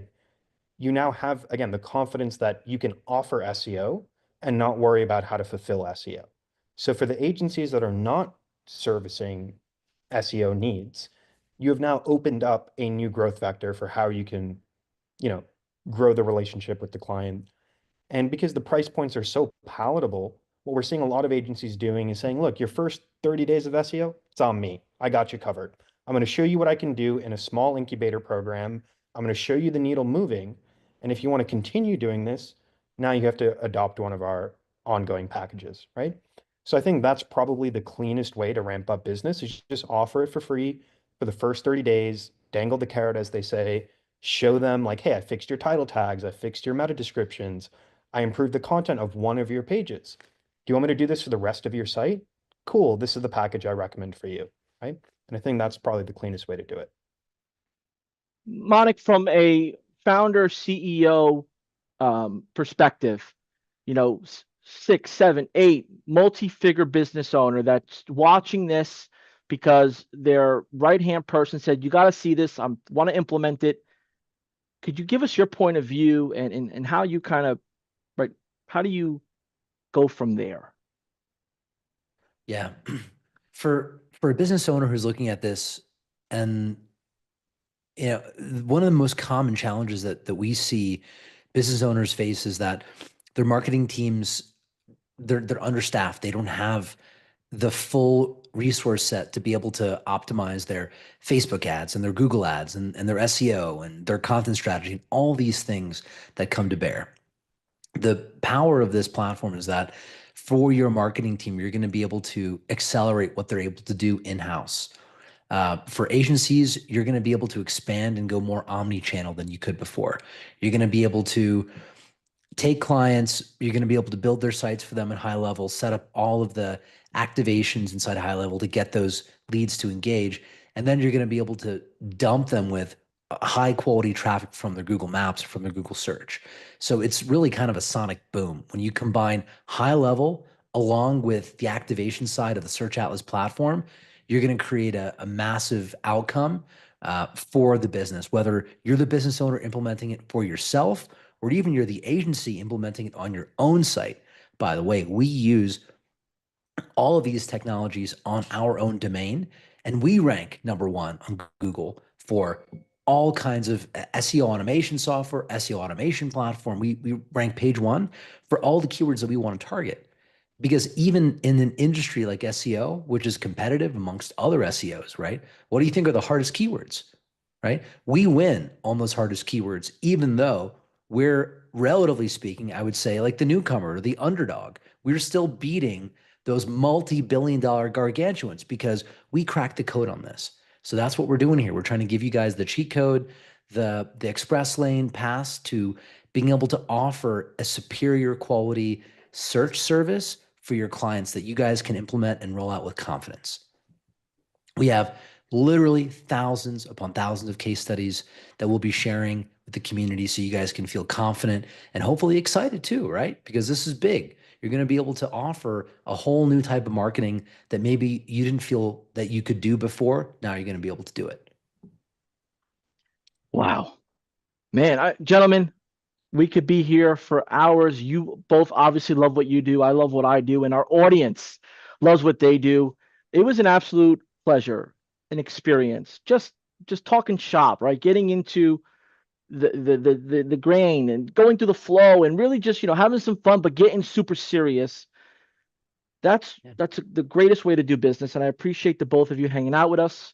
you now have, again, the confidence that you can offer SEO and not worry about how to fulfill SEO. So for the agencies that are not servicing SEO needs, you have now opened up a new growth vector for how you can, grow the relationship with the client. And because the price points are so palatable, what we're seeing a lot of agencies doing is saying, look, your first 30 days of SEO, it's on me. I got you covered. I'm going to show you what I can do in a small incubator program. I'm going to show you the needle moving. And if you want to continue doing this, now you have to adopt one of our ongoing packages, right? So I think that's probably the cleanest way to ramp up business is just offer it for free for the first 30 days, dangle the carrot, as they say, show them like, hey, I fixed your title tags, I fixed your meta descriptions, I improved the content of one of your pages. Do you want me to do this for the rest of your site? Cool, this is the package I recommend for you, right? And I think that's probably the cleanest way to do it. Monik, from a founder CEO perspective, 6, 7, 8 multi-figure business owner that's watching this because their right-hand person said, you got to see this. I want to implement it. Could you give us your point of view and how you kind of, right, how do you go from there? Yeah. For a business owner who's looking at this, and one of the most common challenges that we see business owners face is that their marketing teams, they're understaffed. They don't have the full resource set to be able to optimize their Facebook ads and their Google ads and their SEO and their content strategy and all these things that come to bear. The power of this platform is that for your marketing team, you're going to be able to accelerate what they're able to do in-house. For agencies, you're going to be able to expand and go more omni-channel than you could before. You're going to be able to take clients, you're going to be able to build their sites for them at HighLevel, set up all of the activations inside HighLevel to get those leads to engage. And then you're going to be able to dump them with high quality traffic from their Google Maps, from their Google search. So it's really kind of a sonic boom. When you combine HighLevel along with the activation side of the Search Atlas platform, you're going to create a massive outcome for the business, whether you're the business owner implementing it for yourself or even you're the agency implementing it on your own site. By the way, we use all of these technologies on our own domain, and we rank number one on Google for all kinds of SEO automation software, SEO automation platform. We rank page one for all the keywords that we want to target. Because even in an industry like SEO, which is competitive amongst other SEOs, right? What do you think are the hardest keywords, right? We win on those hardest keywords, even though we're relatively speaking, I would say, like the newcomer or the underdog. We're still beating those multi-billion-dollar gargantuans because we cracked the code on this. So that's what we're doing here. We're trying to give you guys the cheat code, the express lane pass to being able to offer a superior quality search service for your clients that you guys can implement and roll out with confidence. We have literally thousands upon thousands of case studies that we'll be sharing with the community so you guys can feel confident and hopefully excited too, right? Because this is big. You're going to be able to offer a whole new type of marketing that maybe you didn't feel that you could do before. Now you're going to be able to do it. Wow. Man, gentlemen, we could be here for hours. You both obviously love what you do. I love what I do, and our audience loves what they do. It was an absolute pleasure, an experience. Just talking shop, right? Getting into the grain and going through the flow and really just, having some fun, but getting super serious. That's the greatest way to do business, and I appreciate the both of you hanging out with us,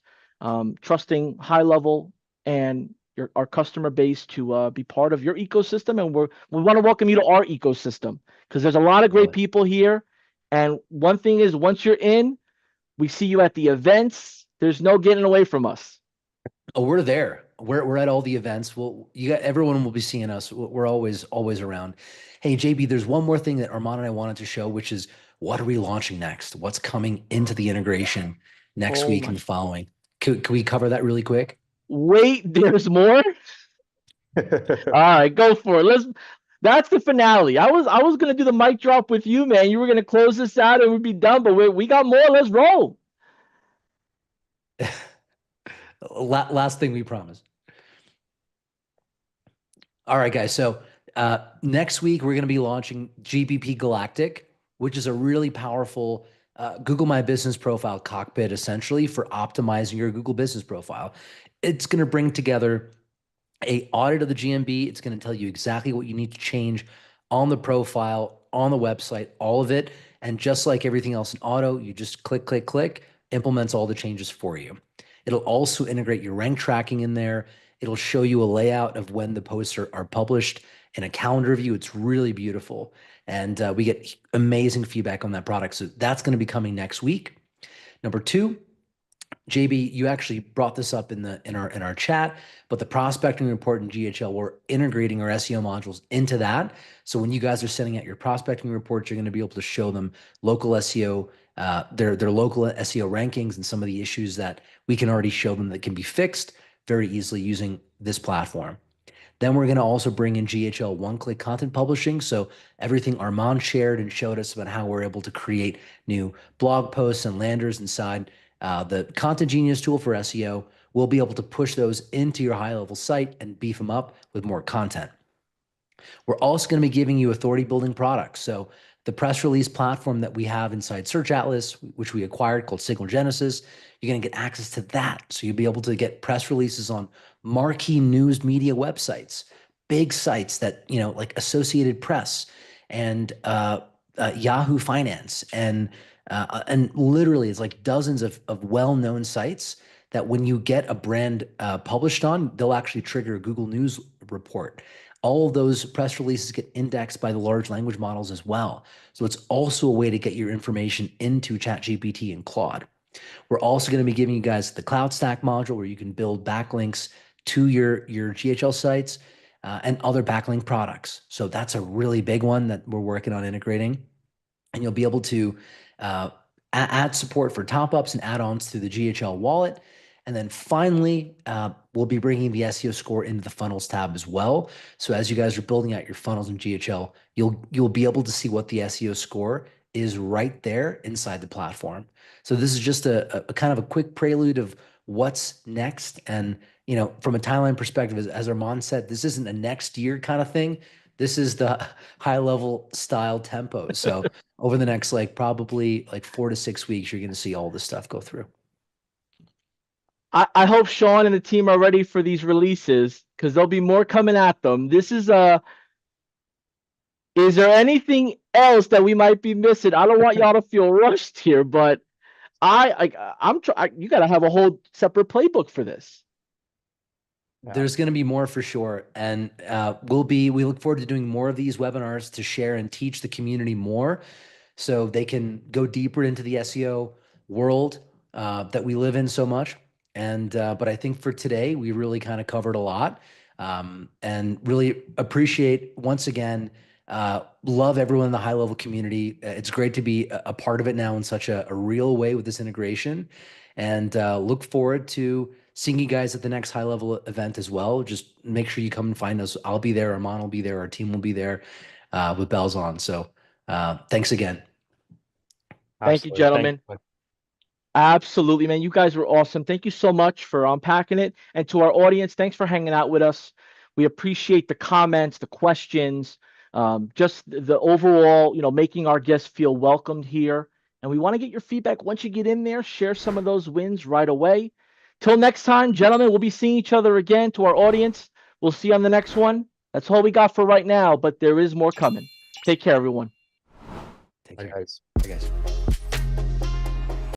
trusting HighLevel and our customer base to be part of your ecosystem, and we want to welcome you to our ecosystem because there's a lot of great people here. And one thing is, once you're in, we see you at the events. There's no getting away from us. Oh, we're there. We're at all the events. Everyone will be seeing us. We're always around. Hey, JB, there's one more thing that Armand and I wanted to show, which is what are we launching next? What's coming into the integration next week and the following? Can we cover that really quick? Wait, there's more? All right, go for it. That's the finale. I was gonna do the mic drop with you, man. You were gonna close this out and we'd be done, but we got more. Let's roll. Last thing we promise. All right, guys. So next week we're going to be launching GBP Galactic, which is a really powerful Google My Business Profile cockpit, essentially for optimizing your Google Business Profile. It's going to bring together a audit of the GMB. It's going to tell you exactly what you need to change on the profile, on the website, all of it. And just like everything else in auto, you just click, click, click, implements all the changes for you. It'll also integrate your rank tracking in there. It'll show you a layout of when the posts are published in a calendar view. It's really beautiful. And we get amazing feedback on that product. So that's going to be coming next week. Number two, JB, you actually brought this up in our chat, but the prospecting report in GHL, we're integrating our SEO modules into that. So when you guys are sending out your prospecting reports, you're going to be able to show them local SEO, their local SEO rankings and some of the issues that we can already show them that can be fixed very easily using this platform. Then we're going to also bring in GHL one-click content publishing. So everything Armand shared and showed us about how we're able to create new blog posts and landers inside the Content Genius tool for SEO. we'll be able to push those into your HighLevel site and beef them up with more content. We're also going to be giving you authority building products. So the press release platform that we have inside Search Atlas, which we acquired, called Signal Genesis, you're going to get access to that. So you'll be able to get press releases on marquee news media websites, big sites that, you know, like Associated Press and Yahoo Finance, and literally it's like dozens of well-known sites that when you get a brand published on, they'll actually trigger a Google News report. All of those press releases get indexed by the large language models as well. So it's also a way to get your information into ChatGPT and Claude. We're also going to be giving you guys the Cloud Stack module where you can build backlinks to your GHL sites and other backlink products. So that's a really big one that we're working on integrating. And you'll be able to add support for top-ups and add-ons through the GHL wallet. And then finally, we'll be bringing the SEO score into the funnels tab as well. So as you guys are building out your funnels in GHL, you'll be able to see what the SEO score is right there inside the platform. So this is just a kind of a quick prelude of what's next. And, you know, from a timeline perspective, as Armand said, this isn't a next year kind of thing. This is the HighLevel style tempo. So over the next probably 4 to 6 weeks, you're going to see all this stuff go through. I hope Sean and the team are ready for these releases, because there'll be more coming at them. Is there anything else that we might be missing? I don't want y'all to feel rushed here, but you got to have a whole separate playbook for this. There's going to be more for sure. And we look forward to doing more of these webinars to share and teach the community more so they can go deeper into the SEO world that we live in so much. And but I think for today, we really kind of covered a lot, and really appreciate, once again, love everyone in the HighLevel community. It's great to be a part of it now in such a real way with this integration, and look forward to seeing you guys at the next HighLevel event as well. Just make sure you come and find us. I'll be there. Armand will be there. Our team will be there with bells on. So thanks again. Thank you, gentlemen. Absolutely, man. You guys were awesome. Thank you so much for unpacking it. And to our audience, thanks for hanging out with us. We appreciate the comments, the questions, just the overall, making our guests feel welcomed here. And we want to get your feedback. Once you get in there, share some of those wins right away. Till next time, gentlemen, we'll be seeing each other again. To our audience, we'll see you on the next one. That's all we got for right now, but there is more coming. Take care, everyone. Take care. Bye, guys. Bye, guys.